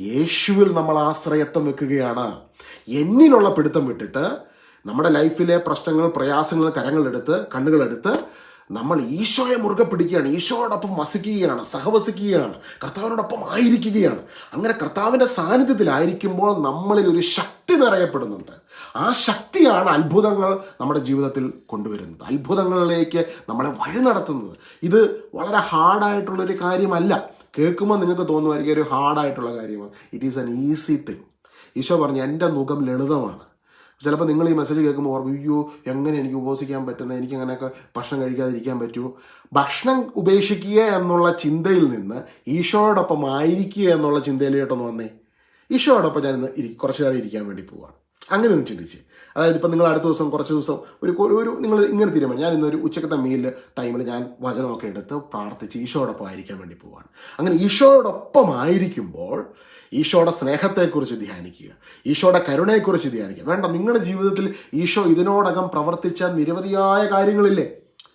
യേശുവിൽ നമ്മൾ ആശ്രയത്വം വെക്കുകയാണ്. എന്നിലുള്ള പിടുത്തം വിട്ടിട്ട് നമ്മുടെ ലൈഫിലെ പ്രശ്നങ്ങൾ, പ്രയാസങ്ങൾ കണ്ണുകളെടുത്ത് നമ്മൾ ഈശോയെ മുറുകെ പിടിക്കുകയാണ്, ഈശോയോടൊപ്പം വസിക്കുകയാണ്, സഹവസിക്കുകയാണ്, കർത്താവിനോടൊപ്പം ആയിരിക്കുകയാണ്. അങ്ങനെ കർത്താവിൻ്റെ സാന്നിധ്യത്തിലായിരിക്കുമ്പോൾ നമ്മളിൽ ഒരു ശക്തി നിറയപ്പെടുന്നുണ്ട്. ആ ശക്തിയാണ് അത്ഭുതങ്ങൾ നമ്മുടെ ജീവിതത്തിൽ കൊണ്ടുവരുന്നത്, അത്ഭുതങ്ങളിലേക്ക് നമ്മളെ വഴി നടത്തുന്നത്. ഇത് വളരെ ഹാർഡായിട്ടുള്ളൊരു കാര്യമല്ല. കേൾക്കുമ്പോൾ നിങ്ങൾക്ക് തോന്നുമായിരിക്കും ഒരു ഹാർഡായിട്ടുള്ള കാര്യമാണ്. It is an easy thing. ഈശോ പറഞ്ഞു, എൻ്റെ നുകം ലളിതമാണ്. ചിലപ്പോൾ നിങ്ങൾ ഈ മെസ്സേജ് കേൾക്കുമ്പോൾ ഓർക്കും, അയ്യോ എങ്ങനെ എനിക്ക് ഉപവസിക്കാൻ പറ്റുന്നത്, എനിക്ക് അങ്ങനെയൊക്കെ ഭക്ഷണം കഴിക്കാതിരിക്കാൻ പറ്റുമോ? ഭക്ഷണം ഉപേക്ഷിക്കുക എന്നുള്ള ചിന്തയിൽ നിന്ന് ഈശോയോടൊപ്പം ആയിരിക്കുക എന്നുള്ള ചിന്തയിലോട്ടൊന്ന് വന്നേ. ഈശോയോടൊപ്പം ഞാൻ കുറച്ച് നേരം ഇരിക്കാൻ വേണ്ടി പോവാണ്. അങ്ങനെ ഒന്ന് ചിന്തിച്ച്, അതായത് ഇപ്പം നിങ്ങൾ അടുത്ത ദിവസം കുറച്ച് ദിവസം ഒരു നിങ്ങൾ ഇങ്ങനെ തീരുമാനം, ഞാൻ ഇന്നൊരു ഉച്ചക്കത്തെ മീൽ ടൈമിൽ ഞാൻ വചനമൊക്കെ എടുത്ത് പ്രാർത്ഥിച്ച് ഈശോയോടൊപ്പം ആയിരിക്കാൻ വേണ്ടി പോവാണ്. അങ്ങനെ ഈശോയോടൊപ്പം ആയിരിക്കുമ്പോൾ ഈശോയുടെ സ്നേഹത്തെക്കുറിച്ച് ധ്യാനിക്കുക, ഈശോയുടെ കരുണയെക്കുറിച്ച് ധ്യാനിക്കുക. വേണ്ട, നിങ്ങളുടെ ജീവിതത്തിൽ ഈശോ ഇതിനോടകം പ്രവർത്തിച്ച നിരവധിയായ കാര്യങ്ങളില്ലേ,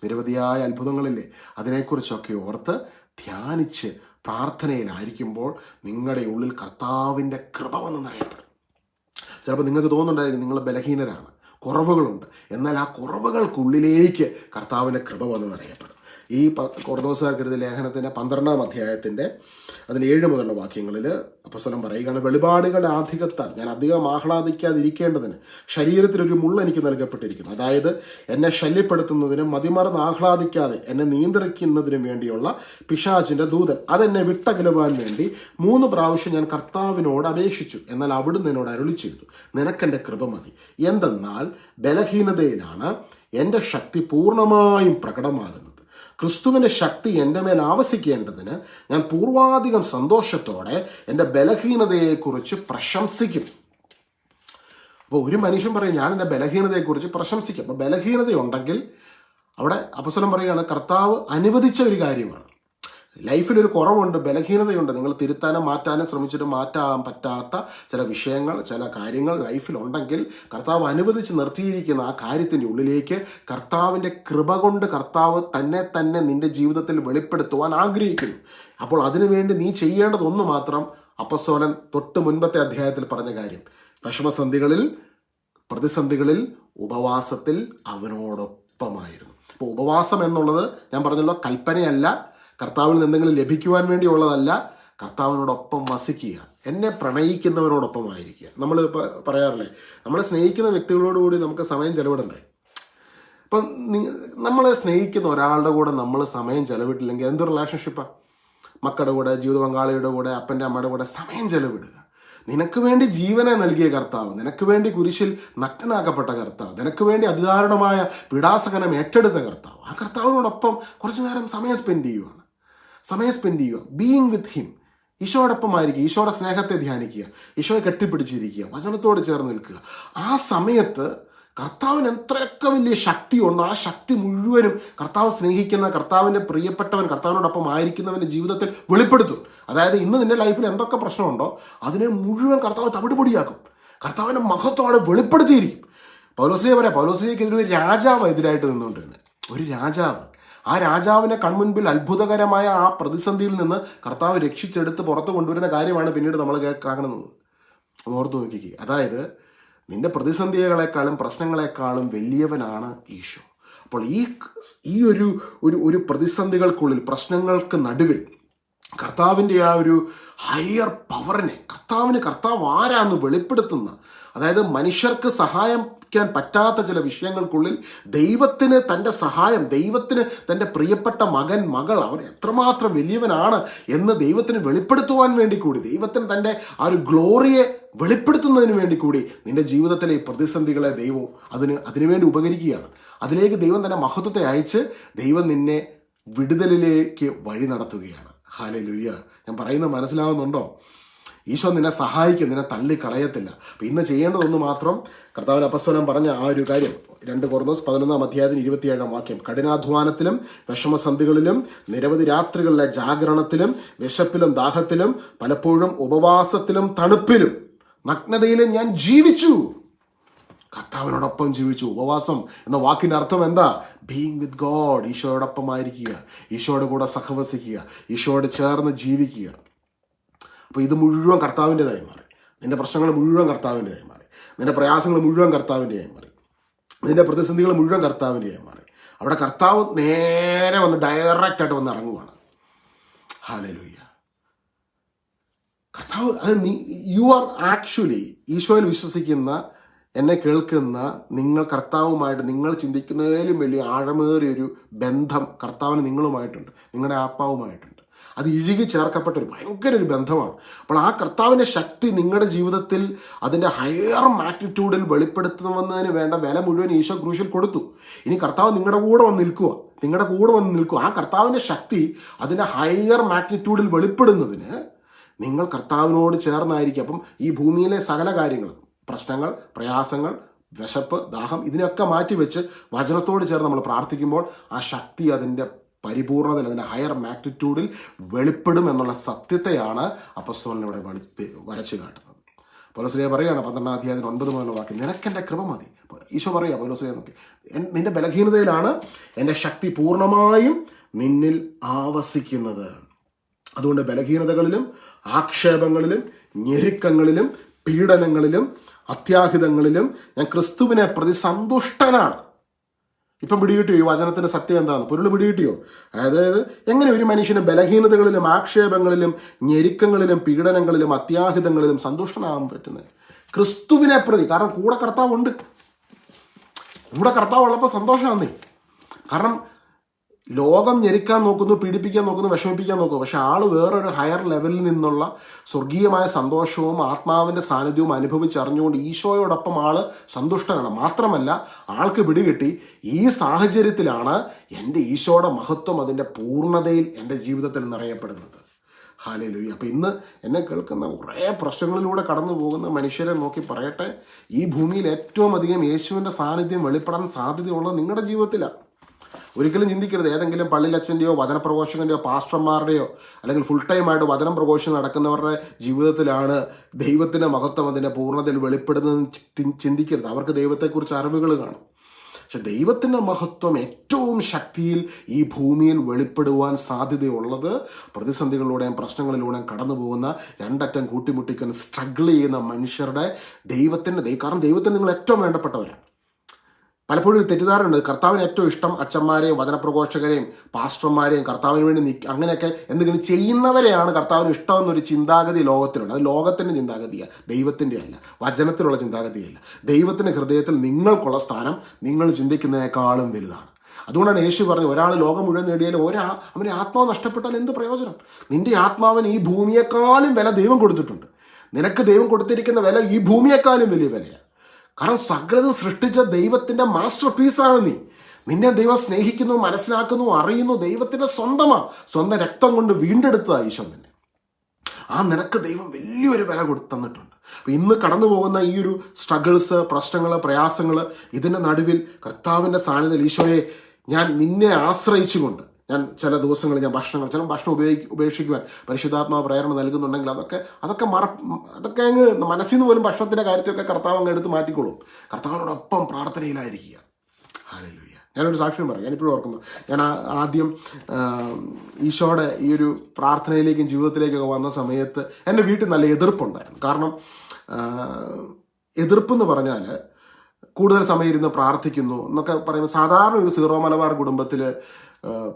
നിരവധിയായ അത്ഭുതങ്ങളില്ലേ, അതിനെക്കുറിച്ചൊക്കെ ഓർത്ത് ധ്യാനിച്ച് പ്രാർത്ഥനയിലായിരിക്കുമ്പോൾ നിങ്ങളുടെ ഉള്ളിൽ കർത്താവിൻ്റെ കൃപ വന്ന് നിറയപ്പെടും. ചിലപ്പോൾ നിങ്ങൾക്ക് തോന്നുന്നുണ്ടായിരിക്കും നിങ്ങൾ ബലഹീനരാണ്, കുറവുകളുണ്ട്. എന്നാൽ ആ കുറവുകൾക്കുള്ളിലേക്ക് കർത്താവിൻ്റെ കൃപ വന്ന് നിറയപ്പെടും. ഈ കൊറിന്തോസുകാർക്ക് എഴുതിയ ലേഖനത്തിൻ്റെ 12-ാം അധ്യായത്തിൻ്റെ 7 മുതലുള്ള വാക്യങ്ങളിൽ അപ്പോസ്തലൻ പറയുകയാണ്, വെളിപാടുകളുടെ ആധികത്താൽ ഞാൻ അധികം ആഹ്ലാദിക്കാതിരിക്കേണ്ടതിന് ശരീരത്തിലൊരു മുള്ള എനിക്ക് നൽകപ്പെട്ടിരിക്കുന്നു. അതായത് എന്നെ ശല്യപ്പെടുത്തുന്നതിനും മതിമറന്ന് ആഹ്ലാദിക്കാതെ എന്നെ നിയന്ത്രിക്കുന്നതിനും വേണ്ടിയുള്ള പിശാചിൻ്റെ ദൂതൻ അതെന്നെ വിട്ടകലുവാൻ വേണ്ടി 3 പ്രാവശ്യം ഞാൻ കർത്താവിനോട് അപേക്ഷിച്ചു. എന്നാൽ അവിടുന്ന് എന്നോട് അരുളി ചെയ്തു, നിനക്കെൻ്റെ കൃപ മതി, എന്തെന്നാൽ ബലഹീനതയിലാണ് എൻ്റെ ശക്തി പൂർണ്ണമായും പ്രകടമാകുന്നത്. ക്രിസ്തുവിൻ്റെ ശക്തി എൻ്റെ മേൽ ആവസിക്കേണ്ടതിന് ഞാൻ പൂർവാധികം സന്തോഷത്തോടെ എൻ്റെ ബലഹീനതയെക്കുറിച്ച് പ്രശംസിക്കും. അപ്പോൾ ഒരു മനുഷ്യൻ പറയും, ഞാൻ എൻ്റെ ബലഹീനതയെക്കുറിച്ച് പ്രശംസിക്കും. അപ്പോൾ ബലഹീനതയുണ്ടെങ്കിൽ അവിടെ അപ്പോസ്തലൻ പറയുകയാണ്, കർത്താവ് അനുവദിച്ച ഒരു കാര്യമാണ്. ലൈഫിലൊരു കുറവുണ്ട്, ബലഹീനതയുണ്ട്, നിങ്ങൾ തിരുത്താനും മാറ്റാനും ശ്രമിച്ചിട്ട് മാറ്റാൻ പറ്റാത്ത ചില വിഷയങ്ങൾ, ചില കാര്യങ്ങൾ ലൈഫിലുണ്ടെങ്കിൽ കർത്താവ് അനുവദിച്ച് നിർത്തിയിരിക്കുന്ന ആ കാര്യത്തിൻ്റെ ഉള്ളിലേക്ക് കർത്താവിൻ്റെ കൃപ കൊണ്ട് കർത്താവ് തന്നെ നിന്റെ ജീവിതത്തിൽ വെളിപ്പെടുത്തുവാൻ ആഗ്രഹിക്കുന്നു. അപ്പോൾ അതിനുവേണ്ടി നീ ചെയ്യേണ്ടതൊന്ന് മാത്രം, അപ്പോസ്തലൻ തൊട്ട് മുൻപത്തെ അധ്യായത്തിൽ പറഞ്ഞ കാര്യം, വിഷമസന്ധികളിൽ, പ്രതിസന്ധികളിൽ ഉപവാസത്തിൽ അവനോടൊപ്പമായിരുന്നു. അപ്പോൾ ഉപവാസം എന്നുള്ളത് ഞാൻ പറഞ്ഞല്ലോ, കൽപ്പനയല്ല, കർത്താവിൽ നിന്ന് എന്തെങ്കിലും ലഭിക്കുവാൻ വേണ്ടിയുള്ളതല്ല, കർത്താവിനോടൊപ്പം വസിക്കുക, എന്നെ പ്രണയിക്കുന്നവരോടൊപ്പമായിരിക്കുക. നമ്മൾ പറയാറില്ലേ, നമ്മളെ സ്നേഹിക്കുന്ന വ്യക്തികളോടുകൂടി നമുക്ക് സമയം ചെലവിടണ്ടേ? അപ്പം നമ്മളെ സ്നേഹിക്കുന്ന ഒരാളുടെ കൂടെ നമ്മൾ സമയം ചെലവിട്ടില്ലെങ്കിൽ എന്തൊരു റിലേഷൻഷിപ്പാണ്? മക്കളുടെ കൂടെ, ജീവിത പങ്കാളിയുടെ കൂടെ, അപ്പൻ്റെ അമ്മയുടെ കൂടെ സമയം ചെലവിടുക. നിനക്ക് വേണ്ടി ജീവനെ നൽകിയ കർത്താവ്, നിനക്ക് വേണ്ടി കുരിശിൽ നഗ്നനാക്കപ്പെട്ട കർത്താവ്, നിനക്ക് വേണ്ടി അതിദാരുണമായ പീഡാസകനം ഏറ്റെടുത്ത കർത്താവ്, ആ കർത്താവിനോടൊപ്പം കുറച്ചു നേരം സമയം സ്പെൻഡ് ചെയ്യുക, ബീയിങ് വിത്ത് ഹിം. ഈശോയോടൊപ്പമായിരിക്കുക, ഈശോയുടെ സ്നേഹത്തെ ധ്യാനിക്കുക, ഈശോയെ കെട്ടിപ്പിടിച്ചിരിക്കുക, വചനത്തോട് ചേർന്ന് നിൽക്കുക. ആ സമയത്ത് കർത്താവിന് എത്രയൊക്കെ വലിയ ശക്തിയുണ്ടോ ആ ശക്തി മുഴുവനും കർത്താവ് സ്നേഹിക്കുന്ന, കർത്താവിൻ്റെ പ്രിയപ്പെട്ടവൻ, കർത്താവിനോടൊപ്പം ആയിരിക്കുന്നവൻ്റെ ജീവിതത്തിൽ വെളിപ്പെടുത്തും. അതായത് ഇന്ന് നിന്റെ ലൈഫിൽ എന്തൊക്കെ പ്രശ്നമുണ്ടോ അതിനെ മുഴുവൻ കർത്താവ് തവിടുപൊടിയാക്കും, കർത്താവിൻ്റെ മഹത്വം അവിടെ വെളിപ്പെടുത്തിയിരിക്കും. പൗലോസ്ലിഹയ്ക്കെതിരെ ഒരു രാജാവ് എതിരായിട്ട് നിന്നുകൊണ്ടിരുന്നത്, ഒരു രാജാവ്. ആ രാജാവിനെ കൺമുൻപിൽ അത്ഭുതകരമായ ആ പ്രതിസന്ധിയിൽ നിന്ന് കർത്താവ് രക്ഷിച്ചെടുത്ത് പുറത്തു കൊണ്ടുവരുന്ന കാര്യമാണ് പിന്നീട് നമ്മൾ കാണുന്നത്. ഓർത്ത് നോക്കിക്കുക. അതായത് നിന്റെ പ്രതിസന്ധികളെക്കാളും പ്രശ്നങ്ങളെക്കാളും വലിയവനാണ് ഈശോ. അപ്പോൾ ഈ ഒരു പ്രതിസന്ധികൾക്കുള്ളിൽ, പ്രശ്നങ്ങൾക്ക് നടുവിൽ കർത്താവിൻ്റെ ആ ഒരു ഹയർ പവറിനെ, കർത്താവ് ആരാന്ന് വെളിപ്പെടുത്തുന്ന, അതായത് മനുഷ്യർക്ക് സഹായിക്കാൻ പറ്റാത്ത ചില വിഷയങ്ങൾക്കുള്ളിൽ ദൈവത്തിന് തൻ്റെ സഹായം, ദൈവത്തിന് തൻ്റെ പ്രിയപ്പെട്ട മകൾ അവൻ എത്രമാത്രം വലിയവനാണ് എന്ന് ദൈവത്തിന് വെളിപ്പെടുത്തുവാൻ വേണ്ടി കൂടി, ദൈവത്തിന് തൻ്റെ ആ ഒരു ഗ്ലോറിയെ വെളിപ്പെടുത്തുന്നതിന് വേണ്ടി കൂടി നിന്റെ ജീവിതത്തിലെ ഈ പ്രതിസന്ധികളെ ദൈവം അതിനുവേണ്ടി ഉപകരിക്കുകയാണ്. അതിലേക്ക് ദൈവം തൻ്റെ മഹത്വത്തെ അയച്ച് ദൈവം നിന്നെ വിടുതലിലേക്ക് വഴി നടത്തുകയാണ്. ഹല്ലേലൂയ. ഞാൻ പറയുന്നത് മനസ്സിലാവുന്നുണ്ടോ? ഈശോ നിന്നെ സഹായിക്കും, നിന്നെ തള്ളിക്കളയത്തില്ല. അപ്പം ഇന്ന് ചെയ്യേണ്ടതൊന്ന് മാത്രം, കർത്താവിന് അപ്പോസ്തലൻ പറഞ്ഞ ആ ഒരു കാര്യം, 2 കൊരിന്തോസ് 11-ാം അധ്യായത്തിന് 27-ാം വാക്യം, കഠിനാധ്വാനത്തിലും വിഷമസന്ധികളിലും നിരവധി രാത്രികളിലെ ജാഗരണത്തിലും വിശപ്പിലും ദാഹത്തിലും പലപ്പോഴും ഉപവാസത്തിലും തണുപ്പിലും നഗ്നതയിലും ഞാൻ ജീവിച്ചു. കർത്താവിനോടൊപ്പം ജീവിച്ചു. ഉപവാസം എന്ന വാക്കിൻ്റെ അർത്ഥം എന്താ? ബീയിങ് വിത്ത് ഗോഡ്, ഈശോയോടൊപ്പമായിരിക്കുക, ഈശോയുടെ കൂടെ സഹവസിക്കുക, ഈശോയോട് ചേർന്ന് ജീവിക്കുക. അപ്പോൾ ഇത് മുഴുവൻ കർത്താവിൻ്റെതായി മാറി. നിന്റെ പ്രശ്നങ്ങൾ മുഴുവൻ കർത്താവിൻ്റെതായി മാറി, നിന്റെ പ്രയാസങ്ങൾ മുഴുവൻ കർത്താവിൻ്റെതായി മാറി, നിന്റെ പ്രതിസന്ധികൾ മുഴുവൻ കർത്താവിൻ്റെതായി മാറി. അവിടെ കർത്താവ് നേരെ വന്ന് ഡയറക്റ്റായിട്ട് വന്ന് ഇറങ്ങുവാണ്. ഹല്ലേലൂയ. കർത്താവ് യു ആർ ആക്ച്വലി, ഈശോയിൽ വിശ്വസിക്കുന്ന, എന്നെ കേൾക്കുന്ന നിങ്ങൾ കർത്താവുമായിട്ട്, നിങ്ങൾ ചിന്തിക്കുന്നതിലും വലിയ ആഴമേറിയൊരു ബന്ധം കർത്താവിന് നിങ്ങളുമായിട്ടുണ്ട്, നിങ്ങളുടെ ആത്മാവുമായിട്ടുണ്ട്. അത് ഇഴുകി ചേർക്കപ്പെട്ട ഒരു ഭയങ്കര ഒരു ബന്ധമാണ്. അപ്പോൾ ആ കർത്താവിൻ്റെ ശക്തി നിങ്ങളുടെ ജീവിതത്തിൽ അതിൻ്റെ ഹയർ മാഗ്നിറ്റ്യൂഡിൽ വെളിപ്പെടുത്തുന്നതിന് വേണ്ട വില മുഴുവൻ ഈശോ ക്രൂശിൽ കൊടുത്തു. ഇനി കർത്താവ് നിങ്ങളുടെ കൂടെ വന്ന് നിൽക്കുക. ആ കർത്താവിൻ്റെ ശക്തി അതിൻ്റെ ഹയർ മാഗ്നിറ്റ്യൂഡിൽ വെളിപ്പെടുന്നതിന് നിങ്ങൾ കർത്താവിനോട് ചേർന്നായിരിക്കും. അപ്പം ഈ ഭൂമിയിലെ സകല കാര്യങ്ങളും, പ്രശ്നങ്ങൾ, പ്രയാസങ്ങൾ, വിശപ്പ്, ദാഹം, ഇതിനൊക്കെ മാറ്റിവെച്ച് വചനത്തോട് ചേർന്ന് നമ്മൾ പ്രാർത്ഥിക്കുമ്പോൾ ആ ശക്തി അതിൻ്റെ പരിപൂർണതയിൽ, അതിൻ്റെ ഹയർ മാഗ്നിറ്റ്യൂഡിൽ വെളിപ്പെടും എന്നുള്ള സത്യത്തെയാണ് അപ്പസ്തോലൻ ഇവിടെ വരച്ചു കാട്ടുന്നത്. പൗലോസ്ലീഹ പറയുകയാണ് 12-ാം അധ്യായത്തിൽ 9 മുതലുള്ള വാക്യം, നിനക്കെൻ്റെ കൃപ മതി. ഈശോ പറയുക പൗലോസ്ലീഹ നോക്കി, നിന്റെ ബലഹീനതയിലാണ് എൻ്റെ ശക്തി പൂർണ്ണമായും നിന്നിൽ ആവസിക്കുന്നത്. അതുകൊണ്ട് ബലഹീനതകളിലും ആക്ഷേപങ്ങളിലും ഞെരുക്കങ്ങളിലും പീഡനങ്ങളിലും അത്യാഹിതങ്ങളിലും ഞാൻ ക്രിസ്തുവിനെ പ്രതി സന്തുഷ്ടനാണ്. ഇപ്പം പിടികിട്ടിയോ ഈ വചനത്തിന്റെ സത്യം എന്താണെന്ന്? പൊരുൾ പിടികിട്ടിയോ? അതായത് എങ്ങനെ ഒരു മനുഷ്യന് ബലഹീനതകളിലും ആക്ഷേപങ്ങളിലും ഞെരുക്കങ്ങളിലും പീഡനങ്ങളിലും അത്യാഹിതങ്ങളിലും സന്തുഷ്ടനാകാൻ പറ്റുന്നത്? ക്രിസ്തുവിനെ പ്രതി. കാരണം കൂടെ കർത്താവുണ്ട്. കൂടെ കർത്താവ് ഉള്ളപ്പോൾ സന്തോഷമാണെന്നേ. കാരണം ലോകം ഞെരുക്കാൻ നോക്കുന്നു, പീഡിപ്പിക്കാൻ നോക്കുന്നു, വിഷമിപ്പിക്കാൻ നോക്കുന്നു. പക്ഷെ ആള് വേറൊരു ഹയർ ലെവലിൽ നിന്നുള്ള സ്വർഗീയമായ സന്തോഷവും ആത്മാവിന്റെ സാന്നിധ്യവും അനുഭവിച്ചറിഞ്ഞുകൊണ്ട് ഈശോയോടൊപ്പം ആള് സന്തുഷ്ടനാണ്. മാത്രമല്ല ആൾക്ക് പിടികിട്ടി ഈ സാഹചര്യത്തിലാണ് എൻ്റെ ഈശോയുടെ മഹത്വം അതിൻ്റെ പൂർണ്ണതയിൽ എൻ്റെ ജീവിതത്തിൽ നിറയപ്പെടുന്നത്. ഹല്ലേലൂയ. അപ്പം ഇന്ന് എന്നെ കേൾക്കുന്ന കുറേ പ്രശ്നങ്ങളിലൂടെ കടന്നു പോകുന്ന മനുഷ്യരെ നോക്കി പറയട്ടെ, ഈ ഭൂമിയിൽ ഏറ്റവും അധികം യേശുവിൻ്റെ സാന്നിധ്യം വെളിപ്പെടാൻ സാധ്യതയുള്ളത് നിങ്ങളുടെ ജീവിതത്തിലാണ്. ഒരിക്കലും ചിന്തിക്കരുത് ഏതെങ്കിലും പള്ളിയിലച്ഛൻ്റെയോ വചനപ്രഘോഷകൻ്റെയോ പാസ്റ്റർമാരുടെയോ അല്ലെങ്കിൽ ഫുൾ ടൈമായിട്ട് വചനം പ്രഘോഷണം നടക്കുന്നവരുടെ ജീവിതത്തിലാണ് ദൈവത്തിൻ്റെ മഹത്വം അതിൻ്റെ പൂർണ്ണതയിൽ വെളിപ്പെടുന്നതെന്ന് ചിന്തിക്കരുത്. അവർക്ക് ദൈവത്തെക്കുറിച്ച് അറിവുകൾ കാണും. പക്ഷെ ദൈവത്തിൻ്റെ മഹത്വം ഏറ്റവും ശക്തിയിൽ ഈ ഭൂമിയിൽ വെളിപ്പെടുവാൻ സാധ്യതയുള്ളത് പ്രതിസന്ധികളിലൂടെയും പ്രശ്നങ്ങളിലൂടെയും കടന്നു പോകുന്ന, രണ്ടറ്റം കൂട്ടിമുട്ടിക്കുന്ന, സ്ട്രഗിൾ ചെയ്യുന്ന മനുഷ്യരുടെ കാരണം ദൈവത്തിന് നിങ്ങൾ ഏറ്റവും വേണ്ടപ്പെട്ടവരാണ്. പലപ്പോഴും തെറ്റിദ്ധാരണയുണ്ട്, കർത്താവിന് ഏറ്റവും ഇഷ്ടം അച്ഛന്മാരെയും വചനപ്രഘോഷകരെയും പാസ്റ്റർമാരെയും കർത്താവിന് വേണ്ടി അങ്ങനെയൊക്കെ എന്തെങ്കിലും ചെയ്യുന്നവരെയാണ് കർത്താവിന് ഇഷ്ടമെന്നൊരു ചിന്താഗതി ലോകത്തിലുണ്ട്. അത് ലോകത്തിൻ്റെ ചിന്താഗതിയാണ്, ദൈവത്തിൻ്റെ അല്ല, വചനത്തിലുള്ള ചിന്താഗതിയല്ല. ദൈവത്തിൻ്റെ ഹൃദയത്തിൽ നിങ്ങൾക്കുള്ള സ്ഥാനം നിങ്ങൾ ചിന്തിക്കുന്നതിനേക്കാളും വലുതാണ്. അതുകൊണ്ടാണ് യേശു പറഞ്ഞു, ഒരാൾ ലോകം മുഴുവൻ നേടിയാലും അവൻ്റെ ആത്മാവ് നഷ്ടപ്പെട്ടാൽ എന്ത് പ്രയോജനം? നിന്റെ ആത്മാവിന് ഈ ഭൂമിയെക്കാളും വില ദൈവം കൊടുത്തിട്ടുണ്ട്. നിനക്ക് ദൈവം കൊടുത്തിരിക്കുന്ന വില ഈ ഭൂമിയെക്കാളും വലിയ വിലയാണ്. കാരണം സകലതും സൃഷ്ടിച്ച ദൈവത്തിന്റെ മാസ്റ്റർ പീസാണ് നിന്നെ ദൈവം സ്നേഹിക്കുന്നു, മനസ്സിലാക്കുന്നു, അറിയുന്നു. ദൈവത്തിന്റെ സ്വന്തം രക്തം കൊണ്ട് വീണ്ടെടുത്തതാണ് ഈശോ നിന്നെ. ആ നിനക്ക് ദൈവം വലിയൊരു വില തന്നിട്ടുണ്ട്. അപ്പൊ ഇന്ന് കടന്നു പോകുന്ന ഈ ഒരു സ്ട്രഗിൾസ്, പ്രശ്നങ്ങൾ, പ്രയാസങ്ങൾ, ഇതിന്റെ നടുവിൽ കർത്താവിന്റെ സാന്നിധ്യത്തിൽ ഈശോയെ ഞാൻ നിന്നെ ആശ്രയിച്ചുകൊണ്ട് ഞാൻ ചില ദിവസങ്ങളിൽ ഞാൻ ചില ഭക്ഷണം ഉപേക്ഷിക്കുവാൻ പരിശുദ്ധാത്മാവ് പ്രേരണ നൽകുന്നുണ്ടെങ്കിൽ അതൊക്കെ അങ്ങ് മനസ്സിൽ നിന്ന് പോലും ഭക്ഷണത്തിൻ്റെ കാര്യത്തൊക്കെ കർത്താവ് അങ്ങ് എടുത്ത് മാറ്റിക്കൊള്ളും. കർത്താവിനോടൊപ്പം പ്രാർത്ഥനയിലായിരിക്കുക. ഹല്ലേലൂയ. ഞാനൊരു സാക്ഷ്യം പറയാം. ഞാനിപ്പോഴും ഓർക്കുന്നു, ഞാൻ ആദ്യം ഈശോയുടെ ഈ ഒരു പ്രാർത്ഥനയിലേക്കും ജീവിതത്തിലേക്കൊക്കെ വന്ന സമയത്ത് എൻ്റെ വീട്ടിൽ നല്ല എതിർപ്പുണ്ടായിരുന്നു. കാരണം എതിർപ്പെന്ന് പറഞ്ഞാൽ കൂടുതൽ സമയം ഇരുന്ന് പ്രാർത്ഥിക്കുന്നു എന്നൊക്കെ പറയുമ്പോൾ, സാധാരണ ഒരു സീറോ മലബാർ കുടുംബത്തിൽ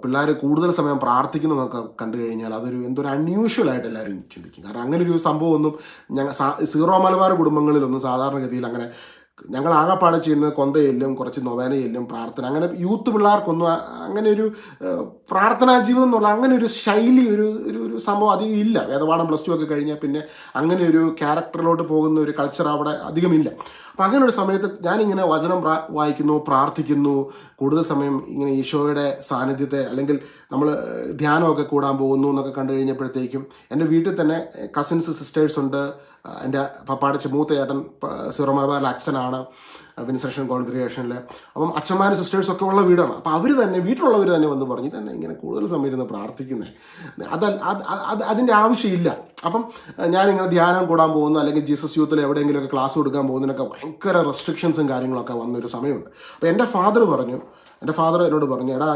പിള്ളേർ കൂടുതൽ സമയം പ്രാർത്ഥിക്കുന്നു എന്നൊക്കെ കണ്ടു കഴിഞ്ഞാൽ അതൊരു എന്തൊരു അൺയൂഷ്വൽ ആയിട്ട് എല്ലാവരും ചിന്തിക്കും. കാരണം അങ്ങനെ ഒരു സംഭവം ഒന്നും സീറോ മലബാർ കുടുംബങ്ങളിലൊന്നും സാധാരണഗതിയിൽ അങ്ങനെ ഞങ്ങൾ ആകെപ്പാടെ ചെയ്യുന്നത് കൊന്തയില്ലും കുറച്ച് നൊവേനയില്ലും പ്രാർത്ഥന, അങ്ങനെ യൂത്ത് പിള്ളേർക്കൊന്നും അങ്ങനെ ഒരു പ്രാർത്ഥനാ ജീവിതം എന്നുള്ള അങ്ങനെ ഒരു ശൈലി ഒരു സംഭവം അധികം ഇല്ല. വേദപാഠം +2 ഒക്കെ കഴിഞ്ഞാൽ പിന്നെ അങ്ങനെ ഒരു ക്യാരക്ടറിലോട്ട് പോകുന്ന ഒരു കൾച്ചർ അവിടെ അധികമില്ല. അപ്പം അങ്ങനെ ഒരു സമയത്ത് ഞാനിങ്ങനെ വചനം വായിക്കുന്നു, പ്രാർത്ഥിക്കുന്നു, കൂടുതൽ സമയം ഇങ്ങനെ ഈശോയുടെ സാന്നിധ്യത്തെ അല്ലെങ്കിൽ നമ്മൾ ധ്യാനമൊക്കെ കൂടാൻ പോകുന്നു എന്നൊക്കെ കണ്ടു കഴിഞ്ഞപ്പോഴത്തേക്കും എൻ്റെ വീട്ടിൽ തന്നെ കസിൻസ്, സിസ്റ്റേഴ്സ് ഉണ്ട്. എൻ്റെ പപ്പാടെ മൂത്ത ചേട്ടൻ സീറോ മലബാറിലെ അച്ഛനാണ് വിൻസെഷൻ കോൺഗ്രിഗേഷനിൽ. അപ്പം അച്ഛന്മാരും സിസ്റ്റേഴ്സൊക്കെ ഉള്ള വീടാണ്. അപ്പം അവർ തന്നെ വീട്ടിലുള്ളവർ തന്നെ വന്ന് പറഞ്ഞു, തന്നെ ഇങ്ങനെ കൂടുതൽ സമയം ഇരുന്ന് പ്രാർത്ഥിക്കുന്നത് അതിൻ്റെ ആവശ്യമില്ല. അപ്പം ഞാനിങ്ങനെ ധ്യാനം കൂടാൻ പോകുന്നു അല്ലെങ്കിൽ ജീസസ് യൂത്തിൽ എവിടെയെങ്കിലുമൊക്കെ ക്ലാസ് കൊടുക്കാൻ പോകുന്നതിനൊക്കെ ഭയങ്കര റെസ്ട്രിക്ഷൻസും കാര്യങ്ങളൊക്കെ വന്നൊരു സമയമുണ്ട്. അപ്പോൾ എൻ്റെ ഫാദർ എന്നോട് പറഞ്ഞു, എടാ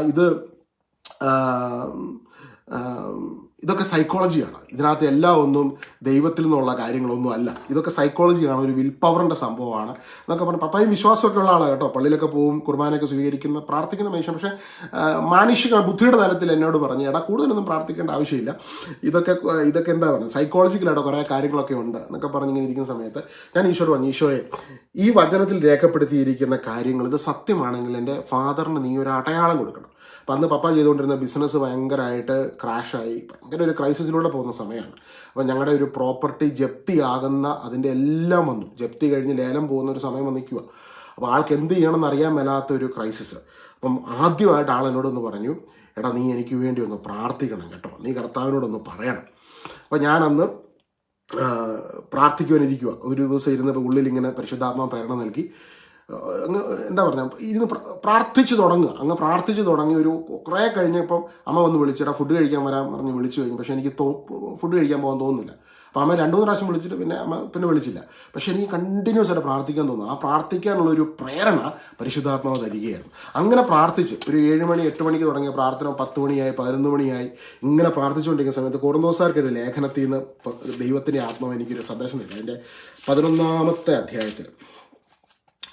ഇതൊക്കെ സൈക്കോളജിയാണ്, ഇതിനകത്ത് എല്ലാം ഒന്നും ദൈവത്തിൽ നിന്നുള്ള കാര്യങ്ങളൊന്നും അല്ല, ഇതൊക്കെ സൈക്കോളജിയാണ്, ഒരു വിൽ പവറിൻ്റെ സംഭവമാണ് എന്നൊക്കെ പറഞ്ഞു. പപ്പായും വിശ്വാസമൊക്കെ ഉള്ള ആളാണ് കേട്ടോ, പള്ളിയിലൊക്കെ പോവും, കുർബാനയൊക്കെ സ്വീകരിക്കുന്ന, പ്രാർത്ഥിക്കുന്ന മനുഷ്യൻ. പക്ഷേ മാനുഷിക ബുദ്ധിയുടെ തലത്തിൽ എന്നോട് പറഞ്ഞു, എടാ കൂടുതലൊന്നും പ്രാർത്ഥിക്കേണ്ട ആവശ്യമില്ല, ഇതൊക്കെ എന്താ പറയുക, സൈക്കോളജിക്കലായിട്ട് കുറേ കാര്യങ്ങളൊക്കെ ഉണ്ട് എന്നൊക്കെ പറഞ്ഞിങ്ങനെ ഇരിക്കുന്ന സമയത്ത് ഞാൻ ഈശോയോട് പറഞ്ഞു, ഈശോയെ ഈ വചനത്തിൽ രേഖപ്പെടുത്തിയിരിക്കുന്ന കാര്യങ്ങൾ ഇത് സത്യമാണെങ്കിൽ എൻ്റെ ഫാദറിന് നീ ഒരു അടയാളം കൊടുക്കണം. അപ്പം അന്ന് പപ്പ ചെയ്തുകൊണ്ടിരുന്ന ബിസിനസ് ഭയങ്കരമായിട്ട് ക്രാഷായി, ഭയങ്കര ഒരു ക്രൈസിസിലൂടെ പോകുന്ന സമയമാണ്. അപ്പം ഞങ്ങളുടെ ഒരു പ്രോപ്പർട്ടി ജപ്തിയാകുന്ന അതിൻ്റെ എല്ലാം വന്നു, ജപ്തി കഴിഞ്ഞ് ലേലം പോകുന്ന ഒരു സമയം വന്നിരിക്കുക. അപ്പോൾ ആൾക്ക് എന്ത് ചെയ്യണമെന്ന് അറിയാൻ മേലാത്ത ഒരു ക്രൈസിസ്. അപ്പം ആദ്യമായിട്ട് ആൾ എന്നോടൊന്ന് പറഞ്ഞു, എടാ നീ എനിക്ക് വേണ്ടി ഒന്ന് പ്രാർത്ഥിക്കണം കേട്ടോ, നീ കർത്താവിനോടൊന്ന് പറയണം. അപ്പം ഞാനന്ന് പ്രാർത്ഥിക്കുവാനിരിക്കുക. ഒരു ദിവസം ഇരുന്നപ്പോൾ ഉള്ളിൽ ഇങ്ങനെ പരിശുദ്ധാത്മാവ് പ്രേരണ നൽകി, അങ്ങ് എന്താ പറയുക, ഇരുന്ന് പ്രാർത്ഥിച്ചു തുടങ്ങുക. അങ്ങ് പ്രാർത്ഥിച്ചു തുടങ്ങി. ഒരു കുറേ കഴിഞ്ഞപ്പം അമ്മ വന്ന് വിളിച്ചിട്ട് ഫുഡ് കഴിക്കാൻ വരാൻ പറഞ്ഞ് വിളിച്ചു കഴിഞ്ഞു. പക്ഷേ എനിക്ക് ഫുഡ് കഴിക്കാൻ പോകാൻ തോന്നുന്നില്ല. അപ്പോൾ അമ്മ 2-3 പ്രാവശ്യം വിളിച്ചിട്ട് പിന്നെ വിളിച്ചില്ല. പക്ഷേ എനിക്ക് കണ്ടിന്യൂസ് ആയിട്ട് പ്രാർത്ഥിക്കാൻ തോന്നുന്നു. ആ പ്രാർത്ഥിക്കാനുള്ളൊരു പ്രേരണ പരിശുദ്ധാത്മാവ് തരികയായിരുന്നു. അങ്ങനെ പ്രാർത്ഥിച്ച് ഒരു 7 മണി 8 മണിക്ക് തുടങ്ങിയ പ്രാർത്ഥന 10 മണിയായി 11 മണിയായി. ഇങ്ങനെ പ്രാർത്ഥിച്ചുകൊണ്ടിരിക്കുന്ന സമയത്ത് കൊറിന്തോസാർക്കെഴുതിയ ലേഖനത്തിൽ നിന്ന് ദൈവത്തിൻ്റെ ആത്മാവ് എനിക്കൊരു സന്ദേശം തരും. അതിൻ്റെ 11-ാമത്തെ അധ്യായത്തിൽ.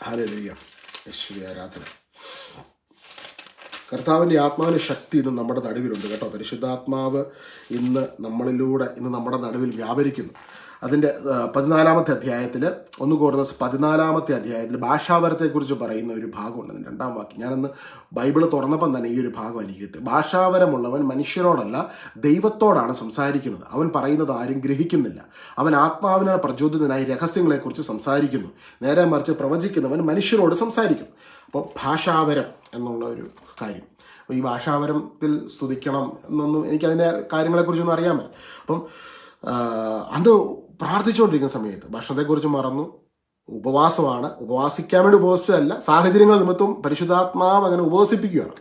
ഹല്ലേലൂയ, യേശുവേ ആരാധന. കർത്താവിൻ്റെ ആത്മാവിൻ്റെ ശക്തി ഇന്ന് നമ്മുടെ നടുവിലുണ്ട് കേട്ടോ. പരിശുദ്ധാത്മാവ് ഇന്ന് നമ്മുടെ നടുവിൽ വ്യാപരിക്കുന്നു. അതിൻ്റെ 14-ാമത്തെ അധ്യായത്തിൽ 1 കൊരിന്ത്യർ 14-ാമത്തെ അധ്യായത്തിൽ ഭാഷാവരത്തെക്കുറിച്ച് പറയുന്ന ഒരു ഭാഗമുണ്ട്. അതിൻ്റെ 2-ാം വാക്യം. ഞാനന്ന് ബൈബിൾ തുറന്നപ്പം തന്നെ ഈ ഒരു ഭാഗം എനിക്ക് കിട്ടി. ഭാഷാവരമുള്ളവൻ മനുഷ്യരോടല്ല ദൈവത്തോടാണ് സംസാരിക്കുന്നത്. അവൻ പറയുന്നത് ആരും ഗ്രഹിക്കുന്നില്ല. അവൻ ആത്മാവിനാൽ പ്രചോദിതനായി രഹസ്യങ്ങളെക്കുറിച്ച് സംസാരിക്കുന്നു. നേരെ മറിച്ച് പ്രവചിക്കുന്നവൻ മനുഷ്യരോട് സംസാരിക്കുന്നു. അപ്പോൾ ഭാഷാവരം എന്നുള്ള ഒരു കാര്യം. അപ്പോൾ ഈ ഭാഷാവരത്തിൽ സ്തുതിക്കണം എന്നൊന്നും എനിക്കതിൻ്റെ കാര്യങ്ങളെക്കുറിച്ചൊന്നും അറിയാൻ പറ്റില്ല. അപ്പം അന്ന് പ്രാർത്ഥിച്ചുകൊണ്ടിരിക്കുന്ന സമയത്ത് ഭക്ഷണത്തെക്കുറിച്ച് മറന്നു. ഉപവാസമാണ്, ഉപവാസിക്കാൻ വേണ്ടി ഉപവസിച്ചതല്ല, സാഹചര്യങ്ങൾ നിമിത്തവും പരിശുദ്ധാത്മാവ് അങ്ങനെ ഉപവസിപ്പിക്കുകയാണ്.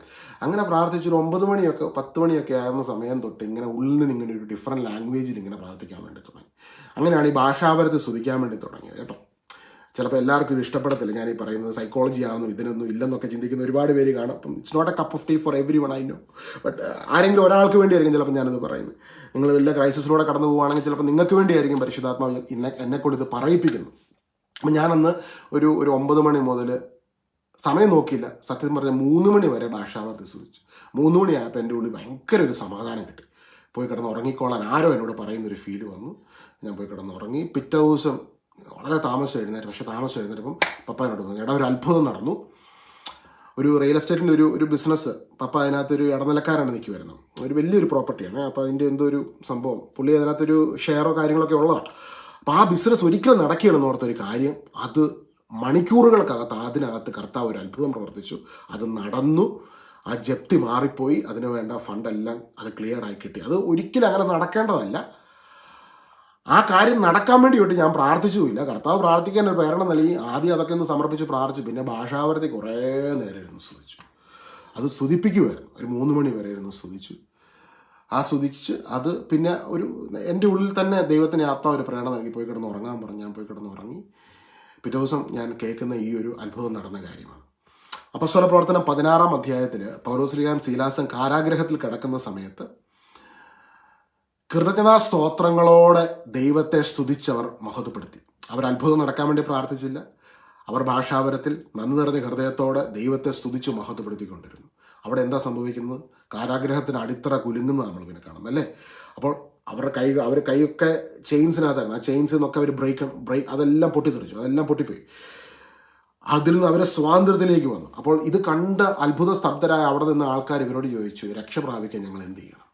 അങ്ങനെ പ്രാർത്ഥിച്ചൊരു 9 മണിയൊക്കെ 10 മണിയൊക്കെ ആകുന്ന സമയം തൊട്ട് ഇങ്ങനെ ഉള്ളിൽ നിന്ന് ഇങ്ങനെ ഒരു ഡിഫറെൻറ്റ് ലാംഗ്വേജിൽ ഇങ്ങനെ പ്രാർത്ഥിക്കാൻ വേണ്ടി തുടങ്ങി. അങ്ങനെയാണ് ഈ ഭാഷാവരത്തെ സ്തുതിക്കാൻ വേണ്ടി തുടങ്ങിയത് കേട്ടോ. ചിലപ്പോൾ എല്ലാവർക്കും ഇത് ഇഷ്ടപ്പെടത്തില്ല, ഞാൻ ഈ പറയുന്നത് സൈക്കോളജി ആണെന്നും ഇതിനൊന്നും ഇല്ലെന്നൊക്കെ ചിന്തിക്കുന്ന ഒരുപാട് പേര് കാണും. അപ്പം it's not a cup of tea for everyone, I know. But ആരെങ്കിലും ഒരാൾക്ക് വേണ്ടിയായിരിക്കും ചിലപ്പോൾ ഞാനിത് പറയുന്നത്. നിങ്ങൾ വലിയ ക്രൈസിസിലൂടെ കടന്നു പോവുകയാണെങ്കിൽ ചിലപ്പോൾ നിങ്ങൾക്ക് വേണ്ടിയായിരിക്കും പരിശുദ്ധാത്മാവ് എന്നെക്കൊണ്ട് ഇത് പറയിപ്പിക്കുന്നു. അപ്പം ഞാനന്ന് ഒരു 9 മണി മുതൽ സമയം നോക്കിയില്ല, സത്യം പറഞ്ഞാൽ 3 മണി വരെ ഭാഷാവർത്തി സ്തുതിച്ചു. 3 മണിയായപ്പോൾ എൻ്റെ ഉള്ളിൽ ഭയങ്കര ഒരു സമാധാനം കിട്ടി. പോയി കിടന്ന് ഉറങ്ങിക്കോളാൻ ആരോ എന്നോട് പറയുന്നൊരു ഫീല് വന്നു. ഞാൻ പോയി കിടന്ന് ഉറങ്ങി. പിറ്റേ ദിവസം വളരെ താമസം എഴുന്നേറ്റ്. പക്ഷെ താമസം എഴുന്നേറ്റപ്പം പപ്പ എന്നോട് പറഞ്ഞു, എടാ ഒരു അത്ഭുതം നടന്നു. ഒരു റിയൽ എസ്റ്റേറ്റിൻ്റെ ഒരു ബിസിനസ്, പപ്പ അതിനകത്തൊരു ഇടനിലക്കാരാണ് നിൽക്കുമായിരുന്നു. ഒരു വലിയൊരു പ്രോപ്പർട്ടിയാണ്. അപ്പോൾ അതിൻ്റെ എന്തോ ഒരു സംഭവം, പുള്ളി അതിനകത്തൊരു ഷെയറോ കാര്യങ്ങളൊക്കെ ഉള്ളതാണ്. അപ്പോൾ ആ ബിസിനസ് ഒരിക്കലും നടക്കുകയാണെന്ന് ഓർത്തൊരു കാര്യം, അത് മണിക്കൂറുകൾക്കകത്ത് അതിനകത്ത് കർത്താവ് ഒരു അത്ഭുതം പ്രവർത്തിച്ചു. അത് നടന്നു. ആ ജപ്തി മാറിപ്പോയി. അതിന് വേണ്ട ഫണ്ടെല്ലാം അത് ക്ലിയറായി കിട്ടി. അത് ഒരിക്കലും അങ്ങനെ നടക്കേണ്ടതല്ല. ആ കാര്യം നടക്കാൻ വേണ്ടിയിട്ട് ഞാൻ പ്രാർത്ഥിച്ചുമില്ല. കർത്താവ് പ്രാർത്ഥിക്കാൻ ഒരു പ്രേരണ നൽകി. ആദ്യം അതൊക്കെ ഒന്ന് സമർപ്പിച്ച് പ്രാർത്ഥിച്ചു. പിന്നെ ഭാഷാവരത്തിൽ കുറേ നേരം ഇരുന്ന് സ്തുതിച്ചു. അത് സ്തുതിപ്പിക്കുമായിരുന്നു. ഒരു 3 മണി വരെ ഇരുന്ന് സ്തുതിച്ചു. ആ സ്തുതിച്ച് അത് പിന്നെ എൻ്റെ ഉള്ളിൽ തന്നെ ദൈവത്തിന് ആത്മാവ് ഒരു പ്രേരണ നൽകി, പോയി കിടന്ന് ഉറങ്ങാൻ പറഞ്ഞു. ഞാൻ പോയി കിടന്ന് ഉറങ്ങി. പിറ്റേ ദിവസം ഞാൻ കേൾക്കുന്ന ഈ ഒരു അത്ഭുതം നടന്ന കാര്യമാണ്. അപ്പോസ്തല പ്രവർത്തനം 16-ാം അധ്യായത്തിൽ പൗലോസ്ലീഹായും സീലാസും കാരാഗ്രഹത്തിൽ കിടക്കുന്ന സമയത്ത് കൃതജ്ഞതാ സ്തോത്രങ്ങളോടെ ദൈവത്തെ സ്തുതിച്ചവർ മഹത്വപ്പെടുത്തി. അവർ അത്ഭുതം നടക്കാൻ വേണ്ടി പ്രാർത്ഥിച്ചില്ല. അവർ ഭാഷാവരത്തിൽ നന്ദി നിറഞ്ഞ ഹൃദയത്തോടെ ദൈവത്തെ സ്തുതിച്ച് മഹത്വപ്പെടുത്തിക്കൊണ്ടിരുന്നു. അവിടെ എന്താ സംഭവിക്കുന്നത്? കാരാഗ്രഹത്തിന് അടിത്തറ കുലുങ്ങുന്നത് നമ്മൾ പിന്നെ കാണും അല്ലേ. അപ്പോൾ അവർ കൈയൊക്കെ ചെയിൻസിനകത്തായിരുന്നു. ആ ചെയിൻസിൽ നിന്നൊക്കെ അവർ ബ്രേക്ക് അതെല്ലാം പൊട്ടിത്തെറിച്ചു, അതെല്ലാം പൊട്ടിപ്പോയി. അതിൽ നിന്ന് അവരെ സ്വാതന്ത്ര്യത്തിലേക്ക് വന്നു. അപ്പോൾ ഇത് കണ്ട് അത്ഭുത സ്തബ്ധരായ അവിടെ നിന്ന് ആൾക്കാർ ഇവരോട് ചോദിച്ചു, രക്ഷ പ്രാപിക്കാൻ ഞങ്ങൾ എന്ത് ചെയ്യണം?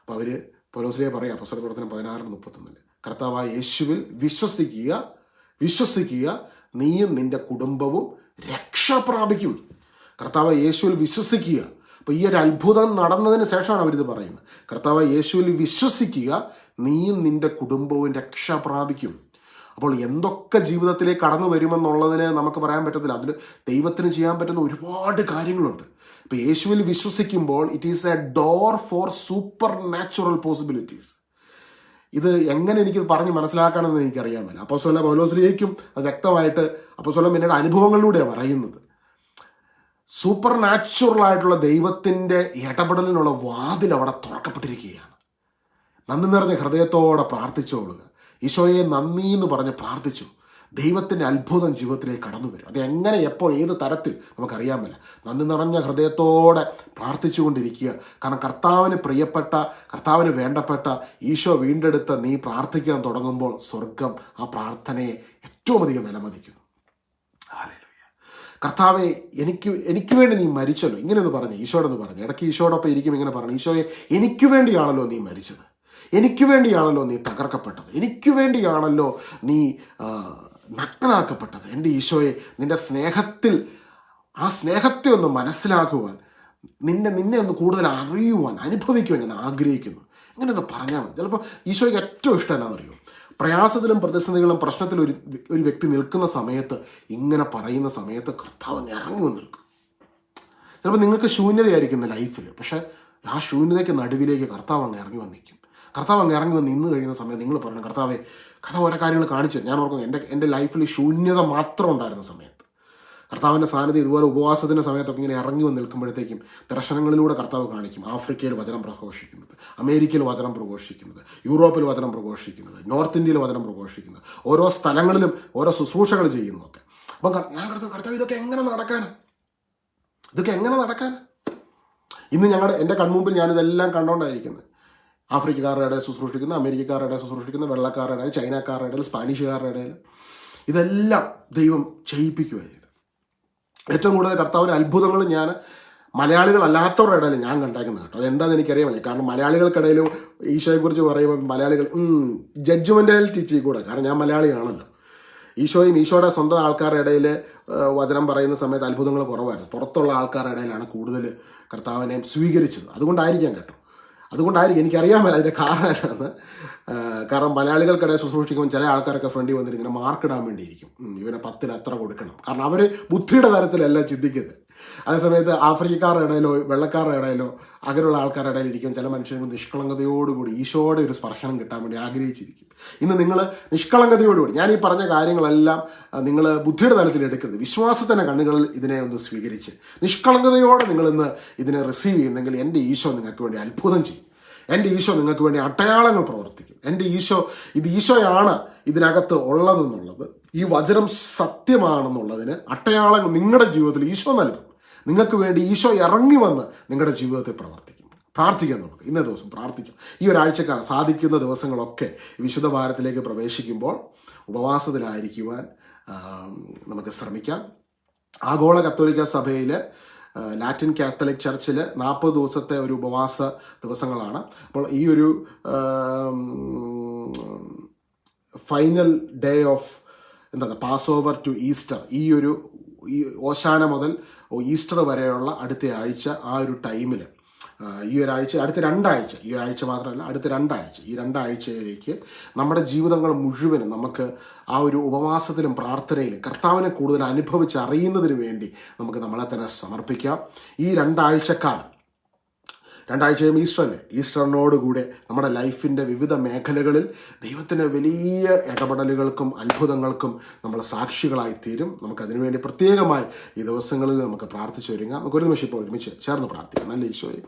അപ്പോൾ അവർ പൗലോസ്ലീഹ പറയാം, അപ്പോസ്തല പ്രവർത്തനം 16:31, കർത്താവായ യേശുവിൽ വിശ്വസിക്കുക, നീയും നിന്റെ കുടുംബവും രക്ഷ പ്രാപിക്കും. കർത്താവായ യേശുവിൽ വിശ്വസിക്കുക. അപ്പോൾ ഈ ഒരു അത്ഭുതം നടന്നതിന് ശേഷമാണ് അവരിത് പറയുന്നത്. കർത്താവായ യേശുവിൽ വിശ്വസിക്കുക, നീയും നിന്റെ കുടുംബവും രക്ഷ പ്രാപിക്കും. അപ്പോൾ എന്തൊക്കെ ജീവിതത്തിലേക്ക് കടന്നു വരുമെന്നുള്ളതിന് നമുക്ക് പറയാൻ പറ്റത്തില്ല. അതിൽ ദൈവത്തിന് ചെയ്യാൻ പറ്റുന്ന ഒരുപാട് കാര്യങ്ങളുണ്ട്. ഇപ്പം യേശുവിൽ വിശ്വസിക്കുമ്പോൾ it is a door for supernatural possibilities. ഇത് എങ്ങനെ എനിക്ക് പറഞ്ഞ് മനസ്സിലാക്കണമെന്ന് എനിക്കറിയാൻ പറ്റില്ല. അപ്പോസ്തലൻ പൗലോസ്ലീഹയ്ക്കും അത് വ്യക്തമായിട്ട് അപ്പോസ്തലൻ പിന്നീട് അനുഭവങ്ങളിലൂടെയാണ് പറയുന്നത്. സൂപ്പർ നാച്ചുറൽ ആയിട്ടുള്ള ദൈവത്തിൻ്റെ ഇടപെടലിനുള്ള വാതിൽ അവിടെ തുറക്കപ്പെട്ടിരിക്കുകയാണ്. നന്ദി നിറഞ്ഞ ഹൃദയത്തോടെ പ്രാർത്ഥിച്ചോളുക. ഈശോയെ നന്ദി എന്ന് പറഞ്ഞ് പ്രാർത്ഥിച്ചു. ദൈവത്തിൻ്റെ അത്ഭുതം ജീവിതത്തിലേക്ക് കടന്നു വരും. അത് എങ്ങനെ, എപ്പോൾ, ഏത് തരത്തിൽ നമുക്കറിയാൻ പറ്റില്ല. നന്ദി നിറഞ്ഞ ഹൃദയത്തോടെ പ്രാർത്ഥിച്ചു കൊണ്ടിരിക്കുക. കാരണം കർത്താവിന് പ്രിയപ്പെട്ട, കർത്താവിന് വേണ്ടപ്പെട്ട, ഈശോ വീണ്ടെടുത്ത് നീ പ്രാർത്ഥിക്കാൻ തുടങ്ങുമ്പോൾ സ്വർഗം ആ പ്രാർത്ഥനയെ ഏറ്റവും അധികം വിലമതിക്കുന്നു. ഹല്ലേലൂയ. കർത്താവെ എനിക്ക് വേണ്ടി നീ മരിച്ചല്ലോ, ഇങ്ങനെയൊന്ന് പറഞ്ഞു ഈശോയോടൊന്ന് പറഞ്ഞു. ഇടയ്ക്ക് ഈശോയോടൊപ്പം ഇരിക്കും ഇങ്ങനെ പറഞ്ഞു, ഈശോയെ എനിക്ക് വേണ്ടിയാണല്ലോ നീ മരിച്ചത്, എനിക്ക് വേണ്ടിയാണല്ലോ നീ തകർക്കപ്പെട്ടത്, എനിക്ക് വേണ്ടിയാണല്ലോ നീ നഗ്നനാക്കപ്പെട്ടത്. എൻ്റെ ഈശോയെ, നിന്റെ സ്നേഹത്തിൽ ആ സ്നേഹത്തെ ഒന്ന് മനസ്സിലാക്കുവാൻ, നിന്നെ ഒന്ന് കൂടുതൽ അറിയുവാൻ, അനുഭവിക്കുവാൻ ഞാൻ ആഗ്രഹിക്കുന്നു. ഇങ്ങനെയൊന്ന് പറഞ്ഞാൽ മതി. ചിലപ്പോൾ ഈശോയ്ക്ക് ഏറ്റവും ഇഷ്ടം എന്നാണെന്നറിയോ, പ്രയാസത്തിലും പ്രതിസന്ധികളും പ്രശ്നത്തിലും ഒരു വ്യക്തി നിൽക്കുന്ന സമയത്ത്, ഇങ്ങനെ പറയുന്ന സമയത്ത് കർത്താവ് ഇറങ്ങി വന്ന് നിൽക്കും. ചിലപ്പോൾ നിങ്ങൾക്ക് ശൂന്യതയായിരിക്കുന്ന ലൈഫിൽ, പക്ഷേ ആ ശൂന്യതയ്ക്ക് നടുവിലേക്ക് കർത്താവ് അങ്ങ് ഇറങ്ങി വന്നിരിക്കും. കർത്താവ് അങ്ങ് ഇറങ്ങി വന്ന് ഇന്ന് കഴിയുന്ന സമയത്ത് നിങ്ങൾ പറയണം, കർത്താവ് ഓരോ കാര്യങ്ങൾ കാണിച്ചു. ഞാൻ ഓർക്കുന്നു, എൻ്റെ ലൈഫിൽ ശൂന്യത മാത്രം ഉണ്ടായിരുന്ന സമയത്ത് കർത്താവിൻ്റെ സാന്നിധ്യം ഇതുപോലെ ഉപവാസത്തിൻ്റെ സമയത്തൊക്കെ ഇങ്ങനെ ഇറങ്ങി വന്ന് നിൽക്കുമ്പോഴത്തേക്കും ദർശനങ്ങളിലൂടെ കർത്താവ് കാണിക്കും. ആഫ്രിക്കയിൽ വചനം പ്രഘോഷിക്കുന്നത്, അമേരിക്കയിൽ വചനം പ്രഘോഷിക്കുന്നത്, യൂറോപ്പിൽ വചനം പ്രഘോഷിക്കുന്നത്, നോർത്ത് ഇന്ത്യയിൽ വചനം പ്രഘോഷിക്കുന്നത്, ഓരോ സ്ഥലങ്ങളിലും ഓരോ ശുശ്രൂഷകൾ ചെയ്യുന്നതൊക്കെ. അപ്പം ഞാൻ കർത്താവ് ഇതൊക്കെ എങ്ങനെ നടക്കാൻ ഇന്ന് എൻ്റെ കൺമുമ്പിൽ ഞാനിതെല്ലാം കണ്ടുകൊണ്ടായിരിക്കുന്നത്. ആഫ്രിക്കക്കാരുടെ ഇടയിൽ ശുശ്രൂഷിക്കുന്ന, അമേരിക്കക്കാരുടെ ഇടയിൽ ശുശ്രൂഷിക്കുന്ന, വെള്ളക്കാരുടെ ഇടയിൽ, ചൈനക്കാരുടെ ഇടയിൽ, സ്പാനിഷുകാരുടെ ഇടയിൽ, ഇതെല്ലാം ദൈവം ചെയ്യിപ്പിക്കുകയായിരുന്നു. ഏറ്റവും കൂടുതൽ കർത്താവിൻ്റെ അത്ഭുതങ്ങൾ ഞാൻ മലയാളികളല്ലാത്തവരുടെ ഇടയിൽ ഞാൻ കണ്ടാക്കുന്നത് കേട്ടോ. അതെന്താണെന്ന് എനിക്കറിയാമല്ലേ. കാരണം മലയാളികൾക്കിടയിൽ ഈശോയെക്കുറിച്ച് പറയുമ്പോൾ മലയാളികൾ ജഡ്ജ്മെൻറ്റാലിറ്റി കൂടെ, കാരണം ഞാൻ മലയാളിയാണല്ലോ. ഈശോയുടെ സ്വന്തം ആൾക്കാരുടെ ഇടയിൽ വചനം പറയുന്ന സമയത്ത് അത്ഭുതങ്ങൾ കുറവായിരുന്നു. പുറത്തുള്ള ആൾക്കാരുടെ ഇടയിലാണ് കൂടുതൽ കർത്താവിനെ സ്വീകരിച്ചത്. അതുകൊണ്ടായിരിക്കും എനിക്കറിയാമല്ല അതിൻ്റെ കാരണം എന്നാണ്. കാരണം മലയാളികൾക്കിടയിൽ ശുശ്രൂഷിക്കുമ്പോൾ ചില ആൾക്കാരൊക്കെ ഫ്രണ്ടിൽ വന്നിട്ട് ഇങ്ങനെ മാർക്കിടാൻ വേണ്ടിയിരിക്കും, ഇവനെ 10 എത്ര കൊടുക്കണം. കാരണം അവർ ബുദ്ധിയുടെ തരത്തിലല്ല ചിന്തിക്കുന്നത്. അതേസമയത്ത് ആഫ്രിക്കക്കാരുടെ ഇടയിലോ വെള്ളക്കാരുടെ ഇടയിലോ അങ്ങനെയുള്ള ആൾക്കാരുടെ ഇടയിൽ ഇരിക്കും ചില മനുഷ്യർ നിഷ്കളങ്കതയോടുകൂടി ഈശോയുടെ ഒരു സ്പർശനം കിട്ടാൻ വേണ്ടി ആഗ്രഹിച്ചിരിക്കും. ഇന്ന് നിങ്ങൾ നിഷ്കളങ്കതയോടുകൂടി, ഞാൻ ഈ പറഞ്ഞ കാര്യങ്ങളെല്ലാം നിങ്ങൾ ബുദ്ധിയുടെ തലത്തിൽ എടുക്കരുത്, വിശ്വാസത്തിൻ്റെ കണ്ണുകളിൽ ഇതിനെ ഒന്ന് സ്വീകരിച്ച് നിഷ്കളങ്കതയോടെ നിങ്ങളിന്ന് ഇതിനെ റിസീവ് ചെയ്യുന്നെങ്കിൽ എൻ്റെ ഈശോ നിങ്ങൾക്ക് വേണ്ടി അത്ഭുതം ചെയ്യും. എൻ്റെ ഈശോ നിങ്ങൾക്ക് വേണ്ടി അടയാളങ്ങൾ പ്രവർത്തിക്കും. എൻ്റെ ഈശോ, ഇത് ഈശോയാണ് ഇതിനകത്ത് ഉള്ളതെന്നുള്ളത്, ഈ വചനം സത്യമാണെന്നുള്ളതിന് അടയാളങ്ങൾ നിങ്ങളുടെ ജീവിതത്തിൽ ഈശോ നൽകും. നിങ്ങൾക്ക് വേണ്ടി ഈശോ ഇറങ്ങി വന്ന് നിങ്ങളുടെ ജീവിതത്തിൽ പ്രവർത്തിക്കും. പ്രാർത്ഥിക്കാം, നമുക്ക് ഇന്നേ ദിവസം പ്രാർത്ഥിക്കാം. ഈ ഒരാഴ്ചക്കാലം സാധിക്കുന്ന ദിവസങ്ങളൊക്കെ വിശുദ്ധ ഭാരത്തിലേക്ക് പ്രവേശിക്കുമ്പോൾ ഉപവാസത്തിലായിരിക്കുവാൻ നമുക്ക് ശ്രമിക്കാം. ആഗോള കത്തോലിക്ക സഭയിൽ ലാറ്റിൻ കാത്തലിക് ചർച്ചിൽ 40 ദിവസത്തെ ഒരു ഉപവാസ ദിവസങ്ങളാണ്. അപ്പോൾ ഈ ഒരു final day of Passover to Easter, ഈ ഓശാന മുതൽ ഈസ്റ്റർ വരെയുള്ള അടുത്ത ആഴ്ച, ആ ഒരു ടൈമിൽ ഈ ഒരാഴ്ച, അടുത്ത 2 ആഴ്ച, ഈ ആഴ്ച മാത്രമല്ല അടുത്ത 2 ആഴ്ച, ഈ 2 ആഴ്ചയിലേക്ക് നമ്മുടെ ജീവിതങ്ങൾ മുഴുവനും നമുക്ക് ആ ഒരു ഉപവാസത്തിലും പ്രാർത്ഥനയിലും കർത്താവിനെ കൂടുതൽ അനുഭവിച്ചറിയുന്നതിന് വേണ്ടി നമുക്ക് നമ്മളെ തന്നെ സമർപ്പിക്കാം. ഈ 2 ആഴ്ചക്കാലം, 2 ആഴ്ച കഴിയുമ്പോൾ ഈസ്റ്ററല്ലേ, ഈസ്റ്ററിനോടുകൂടെ നമ്മുടെ ലൈഫിൻ്റെ വിവിധ മേഖലകളിൽ ദൈവത്തിൻ്റെ വലിയ ഇടപെടലുകൾക്കും അത്ഭുതങ്ങൾക്കും നമ്മൾ സാക്ഷികളായി തീരും. നമുക്കതിനുവേണ്ടി പ്രത്യേകമായി ഈ ദിവസങ്ങളിൽ നമുക്ക് പ്രാർത്ഥിച്ചു ഒരുങ്ങാം. നമുക്കൊരു നിമിഷം ഇപ്പോൾ ഒരുമിച്ച് ചേർന്ന് പ്രാർത്ഥിക്കാം. നല്ല ഈശോയെ,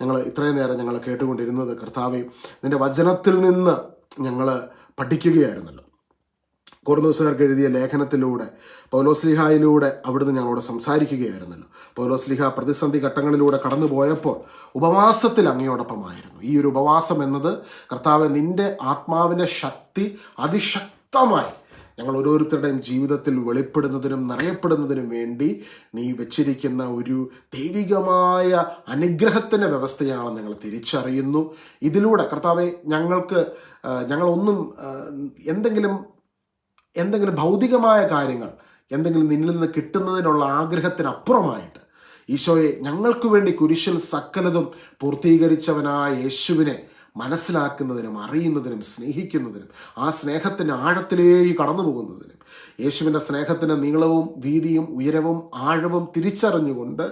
ഞങ്ങൾ ഇത്രയും നേരം ഞങ്ങൾ കേട്ടുകൊണ്ടിരുന്നത് കർത്താവേ, നിൻ്റെ വചനത്തിൽ നിന്ന് ഞങ്ങൾ പഠിക്കുകയായിരുന്നല്ലോ. കൊറിന്തോസുകാർക്ക് എഴുതിയ ലേഖനത്തിലൂടെ പൗലോസ്ലീഹായിലൂടെ അവിടുന്ന് ഞങ്ങളോട് സംസാരിക്കുകയായിരുന്നല്ലോ. പൗലോസ്ലീഹ പ്രതിസന്ധി ഘട്ടങ്ങളിലൂടെ കടന്നു പോയപ്പോൾ ഉപവാസത്തിൽ അങ്ങയോടൊപ്പമായിരുന്നു. ഈ ഒരു ഉപവാസം എന്നത് കർത്താവ് നിന്റെ ആത്മാവിൻ്റെ ശക്തി അതിശക്തമായി ഞങ്ങൾ ഓരോരുത്തരുടെയും ജീവിതത്തിൽ വെളിപ്പെടുന്നതിനും നിറയപ്പെടുന്നതിനും വേണ്ടി നീ വെച്ചിരിക്കുന്ന ഒരു ദൈവികമായ അനുഗ്രഹത്തിൻ്റെ വ്യവസ്ഥയാണെന്ന് ഞങ്ങൾ തിരിച്ചറിയുന്നു. ഇതിലൂടെ കർത്താവെ ഞങ്ങളൊന്നും എന്തെങ്കിലും ഭൗതികമായ കാര്യങ്ങൾ എന്തെങ്കിലും നിന്നിൽ നിന്ന് കിട്ടുന്നതിനുള്ള ആഗ്രഹത്തിനപ്പുറമായിട്ട് ഈശോയെ, ഞങ്ങൾക്ക് വേണ്ടി കുരിശിൽ സകലതും പൂർത്തീകരിച്ചവനായ യേശുവിനെ മനസ്സിലാക്കുന്നതിനും അറിയുന്നതിനും സ്നേഹിക്കുന്നതിനും ആ സ്നേഹത്തിൻ്റെ ആഴത്തിലേക്ക് കടന്നു പോകുന്നതിനും യേശുവിൻ്റെ സ്നേഹത്തിൻ്റെ നീളവും വീതിയും ഉയരവും ആഴവും തിരിച്ചറിഞ്ഞുകൊണ്ട്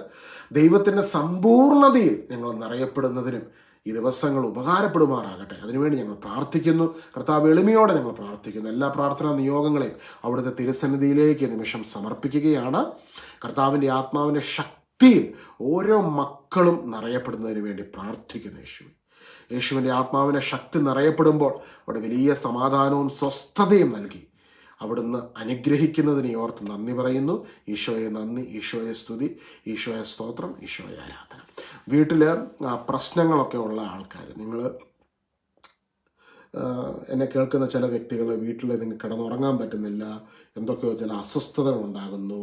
ദൈവത്തിൻ്റെ സമ്പൂർണതയിൽ ഞങ്ങൾ നിറയപ്പെടുന്നതിനും ഈ ദിവസങ്ങൾ ഉപകാരപ്പെടുമാറാകട്ടെ. അതിനുവേണ്ടി ഞങ്ങൾ പ്രാർത്ഥിക്കുന്നു. കർത്താവ്, എളിമയോടെ ഞങ്ങൾ പ്രാർത്ഥിക്കുന്നു. എല്ലാ പ്രാർത്ഥനാ നിയോഗങ്ങളെയും അവിടുത്തെ തിരുസന്നിധിയിലേക്ക് നിമിഷം സമർപ്പിക്കുകയാണ്. കർത്താവിൻ്റെ ആത്മാവിൻ്റെ ശക്തിയിൽ ഓരോ മക്കളും നിറയപ്പെടുന്നതിന് വേണ്ടി പ്രാർത്ഥിക്കുന്നു. യേശുവിൻ്റെ ആത്മാവിൻ്റെ ശക്തി നിറയപ്പെടുമ്പോൾ അവിടെ വലിയ സമാധാനവും സ്വസ്ഥതയും നൽകി അവിടുന്ന് അനുഗ്രഹിക്കുന്നതിനെ ഓർത്ത് നന്ദി പറയുന്നു. ഈശോയെ നന്ദി, ഈശോയെ സ്തുതി, ഈശോയെ സ്തോത്രം, ഈശോയെ ആരാധന. വീട്ടിൽ പ്രശ്നങ്ങളൊക്കെ ഉള്ള ആൾക്കാർ, നിങ്ങൾ എന്നെ കേൾക്കുന്ന ചില വ്യക്തികൾ വീട്ടിൽ നിങ്ങൾക്ക് കിടന്നുറങ്ങാൻ പറ്റുന്നില്ല, എന്തൊക്കെയോ ചില അസ്വസ്ഥതകൾ ഉണ്ടാകുന്നു,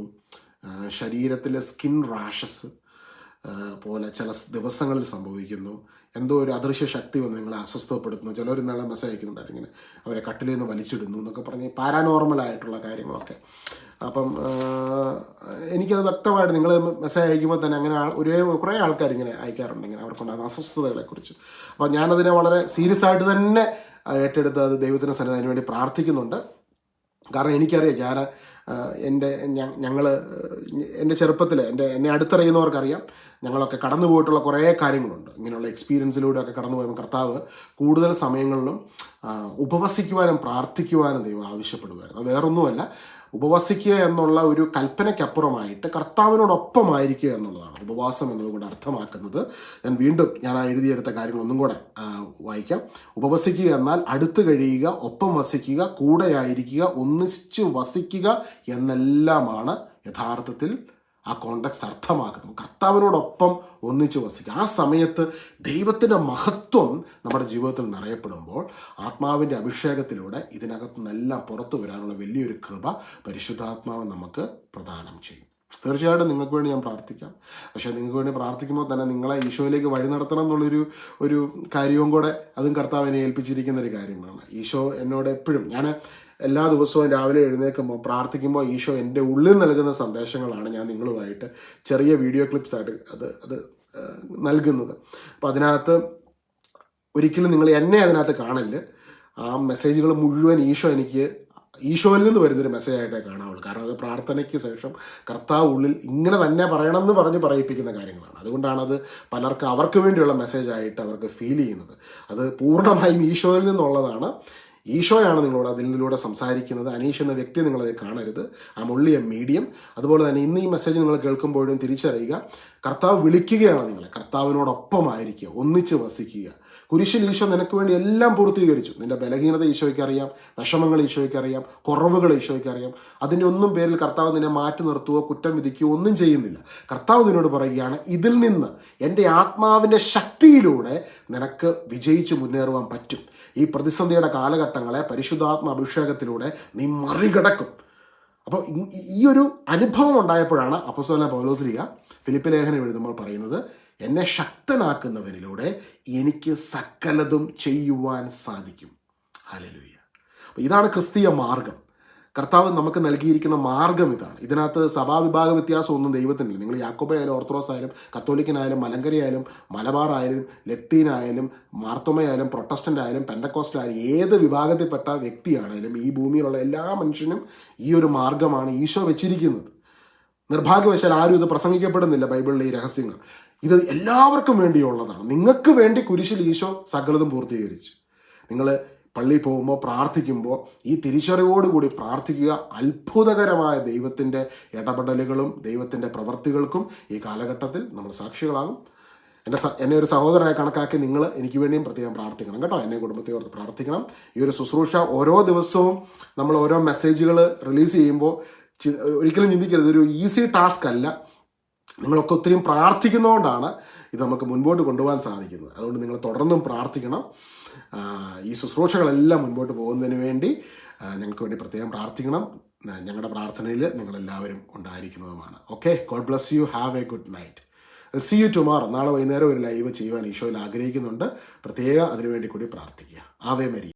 ശരീരത്തിലെ സ്കിൻ റാഷസ് പോലെ ചില ദിവസങ്ങളിൽ സംഭവിക്കുന്നു. എന്തോ ഒരു അദൃശ്യ ശക്തി വന്ന് നിങ്ങളെ അസ്വസ്ഥപ്പെടുത്തുന്നു. ചിലർ ഇന്നാളെ മെസ്സേജ് അയക്കുന്നുണ്ടായിരുന്നു, ഇങ്ങനെ അവരെ കട്ടിലിൽ നിന്ന് വലിച്ചിടുന്നു എന്നൊക്കെ പറഞ്ഞ് പാരാനോർമലായിട്ടുള്ള കാര്യങ്ങളൊക്കെ. അപ്പം എനിക്കത് വ്യക്തമായിട്ട് നിങ്ങൾ മെസ്സേജ് അയക്കുമ്പോൾ തന്നെ അങ്ങനെ കുറേ ആൾക്കാർ ഇങ്ങനെ അയക്കാറുണ്ട്, ഇങ്ങനെ അവർക്കുണ്ടാകുന്ന അസ്വസ്ഥതകളെക്കുറിച്ച്. അപ്പം ഞാനതിനെ വളരെ സീരിയസ് ആയിട്ട് തന്നെ ഏറ്റെടുത്ത് അത് ദൈവത്തിൻ്റെ സന്നിധിയിൽ വേണ്ടി പ്രാർത്ഥിക്കുന്നുണ്ട്. കാരണം എനിക്കറിയാം, ഞങ്ങൾ എൻ്റെ ചെറുപ്പത്തിൽ എന്നെ അടുത്തറിയുന്നവർക്കറിയാം, ഞങ്ങളൊക്കെ കടന്നു പോയിട്ടുള്ള കുറേ കാര്യങ്ങളുണ്ട്. ഇങ്ങനെയുള്ള എക്സ്പീരിയൻസിലൂടെ ഒക്കെ കടന്നു പോയപ്പോൾ കർത്താവ് കൂടുതൽ സമയങ്ങളിലും ഉപവസിക്കുവാനും പ്രാർത്ഥിക്കുവാനും ദൈവം ആവശ്യപ്പെടുമായിരുന്നു. അത് വേറൊന്നുമല്ല, ഉപവസിക്കുക എന്നുള്ള ഒരു കൽപ്പനയ്ക്കപ്പുറമായിട്ട് കർത്താവിനോടൊപ്പമായിരിക്കുക എന്നുള്ളതാണ് ഉപവാസം എന്നതുകൊണ്ട് അർത്ഥമാക്കുന്നത്. ഞാൻ എഴുതിയെടുത്ത കാര്യങ്ങൾ ഒന്നും കൂടെ വായിക്കാം. ഉപവസിക്കുക എന്നാൽ അടുത്ത് കഴിയുക, ഒപ്പം വസിക്കുക, കൂടെയായിരിക്കുക, ഒന്നിച്ചു വസിക്കുക എന്നെല്ലാമാണ് യഥാർത്ഥത്തിൽ ആ കോണ്ടെക്സ്റ്റ് അർത്ഥമാക്കുന്നത്. കർത്താവിനോടൊപ്പം ഒന്നിച്ച് വസിക്കുക. ആ സമയത്ത് ദൈവത്തിൻ്റെ മഹത്വം നമ്മുടെ ജീവിതത്തിൽ നിറയപ്പെടുമ്പോൾ ആത്മാവിൻ്റെ അഭിഷേകത്തിലൂടെ ഇതിനകത്തു നിന്നെല്ലാം പുറത്തു വരാനുള്ള വലിയൊരു കൃപ പരിശുദ്ധാത്മാവ് നമുക്ക് പ്രദാനം ചെയ്യും. തീർച്ചയായിട്ടും നിങ്ങൾക്ക് വേണ്ടി ഞാൻ പ്രാർത്ഥിക്കാം. പക്ഷേ നിങ്ങൾക്ക് വേണ്ടി പ്രാർത്ഥിക്കുമ്പോൾ തന്നെ നിങ്ങളെ ഈശോയിലേക്ക് വഴി നടത്തണം എന്നുള്ളൊരു കാര്യവും കൂടെ അതും കർത്താവിനെ ഏൽപ്പിച്ചിരിക്കുന്ന ഒരു കാര്യമാണ്. ഈശോ എന്നോട് എപ്പോഴും, ഞാൻ എല്ലാ ദിവസവും രാവിലെ എഴുന്നേൽക്കുമ്പോൾ പ്രാർത്ഥിക്കുമ്പോൾ ഈശോ എൻ്റെ ഉള്ളിൽ നൽകുന്ന സന്ദേശങ്ങളാണ് ഞാൻ നിങ്ങളുമായിട്ട് ചെറിയ വീഡിയോ ക്ലിപ്സായിട്ട് അത് നൽകുന്നത്. അപ്പോൾ അതിനകത്ത് ഒരിക്കലും നിങ്ങൾ എന്നെ അതിനകത്ത് കാണില്ല. ആ മെസ്സേജുകൾ മുഴുവൻ ഈശോയിൽ നിന്ന് വരുന്നൊരു മെസ്സേജായിട്ടേ കാണാവുള്ളൂ. കാരണം അത് പ്രാർത്ഥനയ്ക്ക് ശേഷം കർത്താവ് ഉള്ളിൽ ഇങ്ങനെ തന്നെ പറയണമെന്ന് പറഞ്ഞ് പറയിപ്പിക്കുന്ന കാര്യങ്ങളാണ്. അതുകൊണ്ടാണ് അത് പലർക്ക് അവർക്ക് വേണ്ടിയുള്ള മെസ്സേജായിട്ട് അവർക്ക് ഫീൽ ചെയ്യുന്നത്. അത് പൂർണ്ണമായും ഈശോയിൽ നിന്നുള്ളതാണ്. ഈശോയാണ് നിങ്ങളോട് അതിലൂടെ സംസാരിക്കുന്നത്. അനീഷ് എന്ന വ്യക്തി നിങ്ങളത് കാണരുത്. ആ ഒൺലി എ മീഡിയം. അതുപോലെ തന്നെ ഇന്ന് ഈ മെസ്സേജ് നിങ്ങൾ കേൾക്കുമ്പോഴും തിരിച്ചറിയുക, കർത്താവ് വിളിക്കുകയാണ് നിങ്ങളെ. കർത്താവിനോടൊപ്പമായിരിക്കുക, ഒന്നിച്ച് വസിക്കുക. കുരിശിൽ ഈശോ നിനക്ക് വേണ്ടി എല്ലാം പൂർത്തീകരിച്ചു. നിന്റെ ബലഹീനത ഈശോയ്ക്ക് അറിയാം, വിഷമങ്ങൾ ഈശോയ്ക്ക് അറിയാം, കുറവുകൾ ഈശോയ്ക്ക് അറിയാം. അതിൻ്റെ ഒന്നും പേരിൽ കർത്താവ് നിന്നെ മാറ്റി നിർത്തുകയോ കുറ്റം വിധിക്കുകയോ ഒന്നും ചെയ്യുന്നില്ല. കർത്താവ് നിന്നോട് പറയുകയാണ്, ഇതിൽ നിന്ന് എൻ്റെ ആത്മാവിൻ്റെ ശക്തിയിലൂടെ നിനക്ക് വിജയിച്ച് മുന്നേറുവാൻ പറ്റും. ഈ പ്രതിസന്ധിയുടെ കാലഘട്ടങ്ങളെ പരിശുദ്ധാത്മ അഭിഷേകത്തിലൂടെ നീ മറികടക്കും. അപ്പോൾ ഈ ഒരു അനുഭവം ഉണ്ടായപ്പോഴാണ് അപ്പോസ്തലനായ പൗലോസ് ഫിലിപ്പി ലേഖനം എഴുതുമ്പോൾ പറയുന്നത്, എന്നെ ശക്തനാക്കുന്നവനിലൂടെ എനിക്ക് സകലതും ചെയ്യുവാൻ സാധിക്കും. ഹല്ലേലൂയ. അപ്പോൾ ഇതാണ് ക്രിസ്തീയ മാർഗം. കർത്താവ് നമുക്ക് നൽകിയിരിക്കുന്ന മാർഗം ഇതാണ്. ഇതിനകത്ത് സഭാവിഭാഗ വ്യത്യാസമൊന്നും ദൈവത്തിനില്ല. നിങ്ങൾ യാക്കോബയായാലും ഓർത്തഡോക്സ് ആയാലും കത്തോലിക്കനായാലും മലങ്കരയായാലും മലബാറായാലും ലത്തീനായാലും മാർത്തോമയായാലും പ്രൊട്ടസ്റ്റൻ്റ് ആയാലും പെൻഡക്കോസ്റ്റ് ആയാലും ഏത് വിഭാഗത്തിൽപ്പെട്ട വ്യക്തിയാണെങ്കിലും ഈ ഭൂമിയിലുള്ള എല്ലാ മനുഷ്യനും ഈ ഒരു മാർഗമാണ് ഈശോ വെച്ചിരിക്കുന്നത്. നിർഭാഗ്യവശാൽ ആരും ഇത് പ്രസംഗിക്കപ്പെടുന്നില്ല. ബൈബിളിലെ ഈ രഹസ്യങ്ങൾ ഇത് എല്ലാവർക്കും വേണ്ടിയുള്ളതാണ്. നിങ്ങൾക്ക് വേണ്ടി കുരിശിൽ ഈശോ സകലതും പൂർത്തീകരിച്ചു. നിങ്ങൾ പള്ളിയിൽ പോകുമ്പോൾ പ്രാർത്ഥിക്കുമ്പോൾ ഈ തിരിച്ചറിവോടുകൂടി പ്രാർത്ഥിക്കുക. അത്ഭുതകരമായ ദൈവത്തിൻ്റെ ഇടപെടലുകളും ദൈവത്തിൻ്റെ പ്രവൃത്തികൾക്കും ഈ കാലഘട്ടത്തിൽ നമ്മൾ സാക്ഷികളാകും. എന്നെ ഒരു സഹോദരനായി കണക്കാക്കി നിങ്ങൾ എനിക്ക് വേണ്ടിയും പ്രത്യേകം പ്രാർത്ഥിക്കണം കേട്ടോ. എന്നെ കുടുംബത്തെ ഓർത്ത് പ്രാർത്ഥിക്കണം. ഈ ഒരു ശുശ്രൂഷ ഓരോ ദിവസവും നമ്മൾ ഓരോ മെസ്സേജുകൾ റിലീസ് ചെയ്യുമ്പോൾ ഒരിക്കലും ചിന്തിക്കരുത്, ഇതൊരു ഈസി ടാസ്ക് അല്ല. നിങ്ങളൊക്കെ ഒത്തിരി പ്രാർത്ഥിക്കുന്നതുകൊണ്ടാണ് ഇത് നമുക്ക് മുൻപോട്ട് കൊണ്ടുപോകാൻ സാധിക്കുന്നത്. അതുകൊണ്ട് നിങ്ങൾ തുടർന്നും പ്രാർത്ഥിക്കണം. ഈ ശുശ്രൂഷകളെല്ലാം മുൻപോട്ട് പോകുന്നതിന് വേണ്ടി ഞങ്ങൾക്ക് വേണ്ടി പ്രത്യേകം പ്രാർത്ഥിക്കണം. ഞങ്ങളുടെ പ്രാർത്ഥനയിൽ നിങ്ങളെല്ലാവരും ഉണ്ടായിരിക്കുന്നതുമാണ്. Okay, God bless you. Have a good night. See you tomorrow. നാളെ വൈകുന്നേരം ഒരു ലൈവ് ചെയ്യുവാൻ ഈശോയിൽ ആഗ്രഹിക്കുന്നുണ്ട്. പ്രത്യേകം അതിനുവേണ്ടി കൂടി പ്രാർത്ഥിക്കുക. Ave Maria.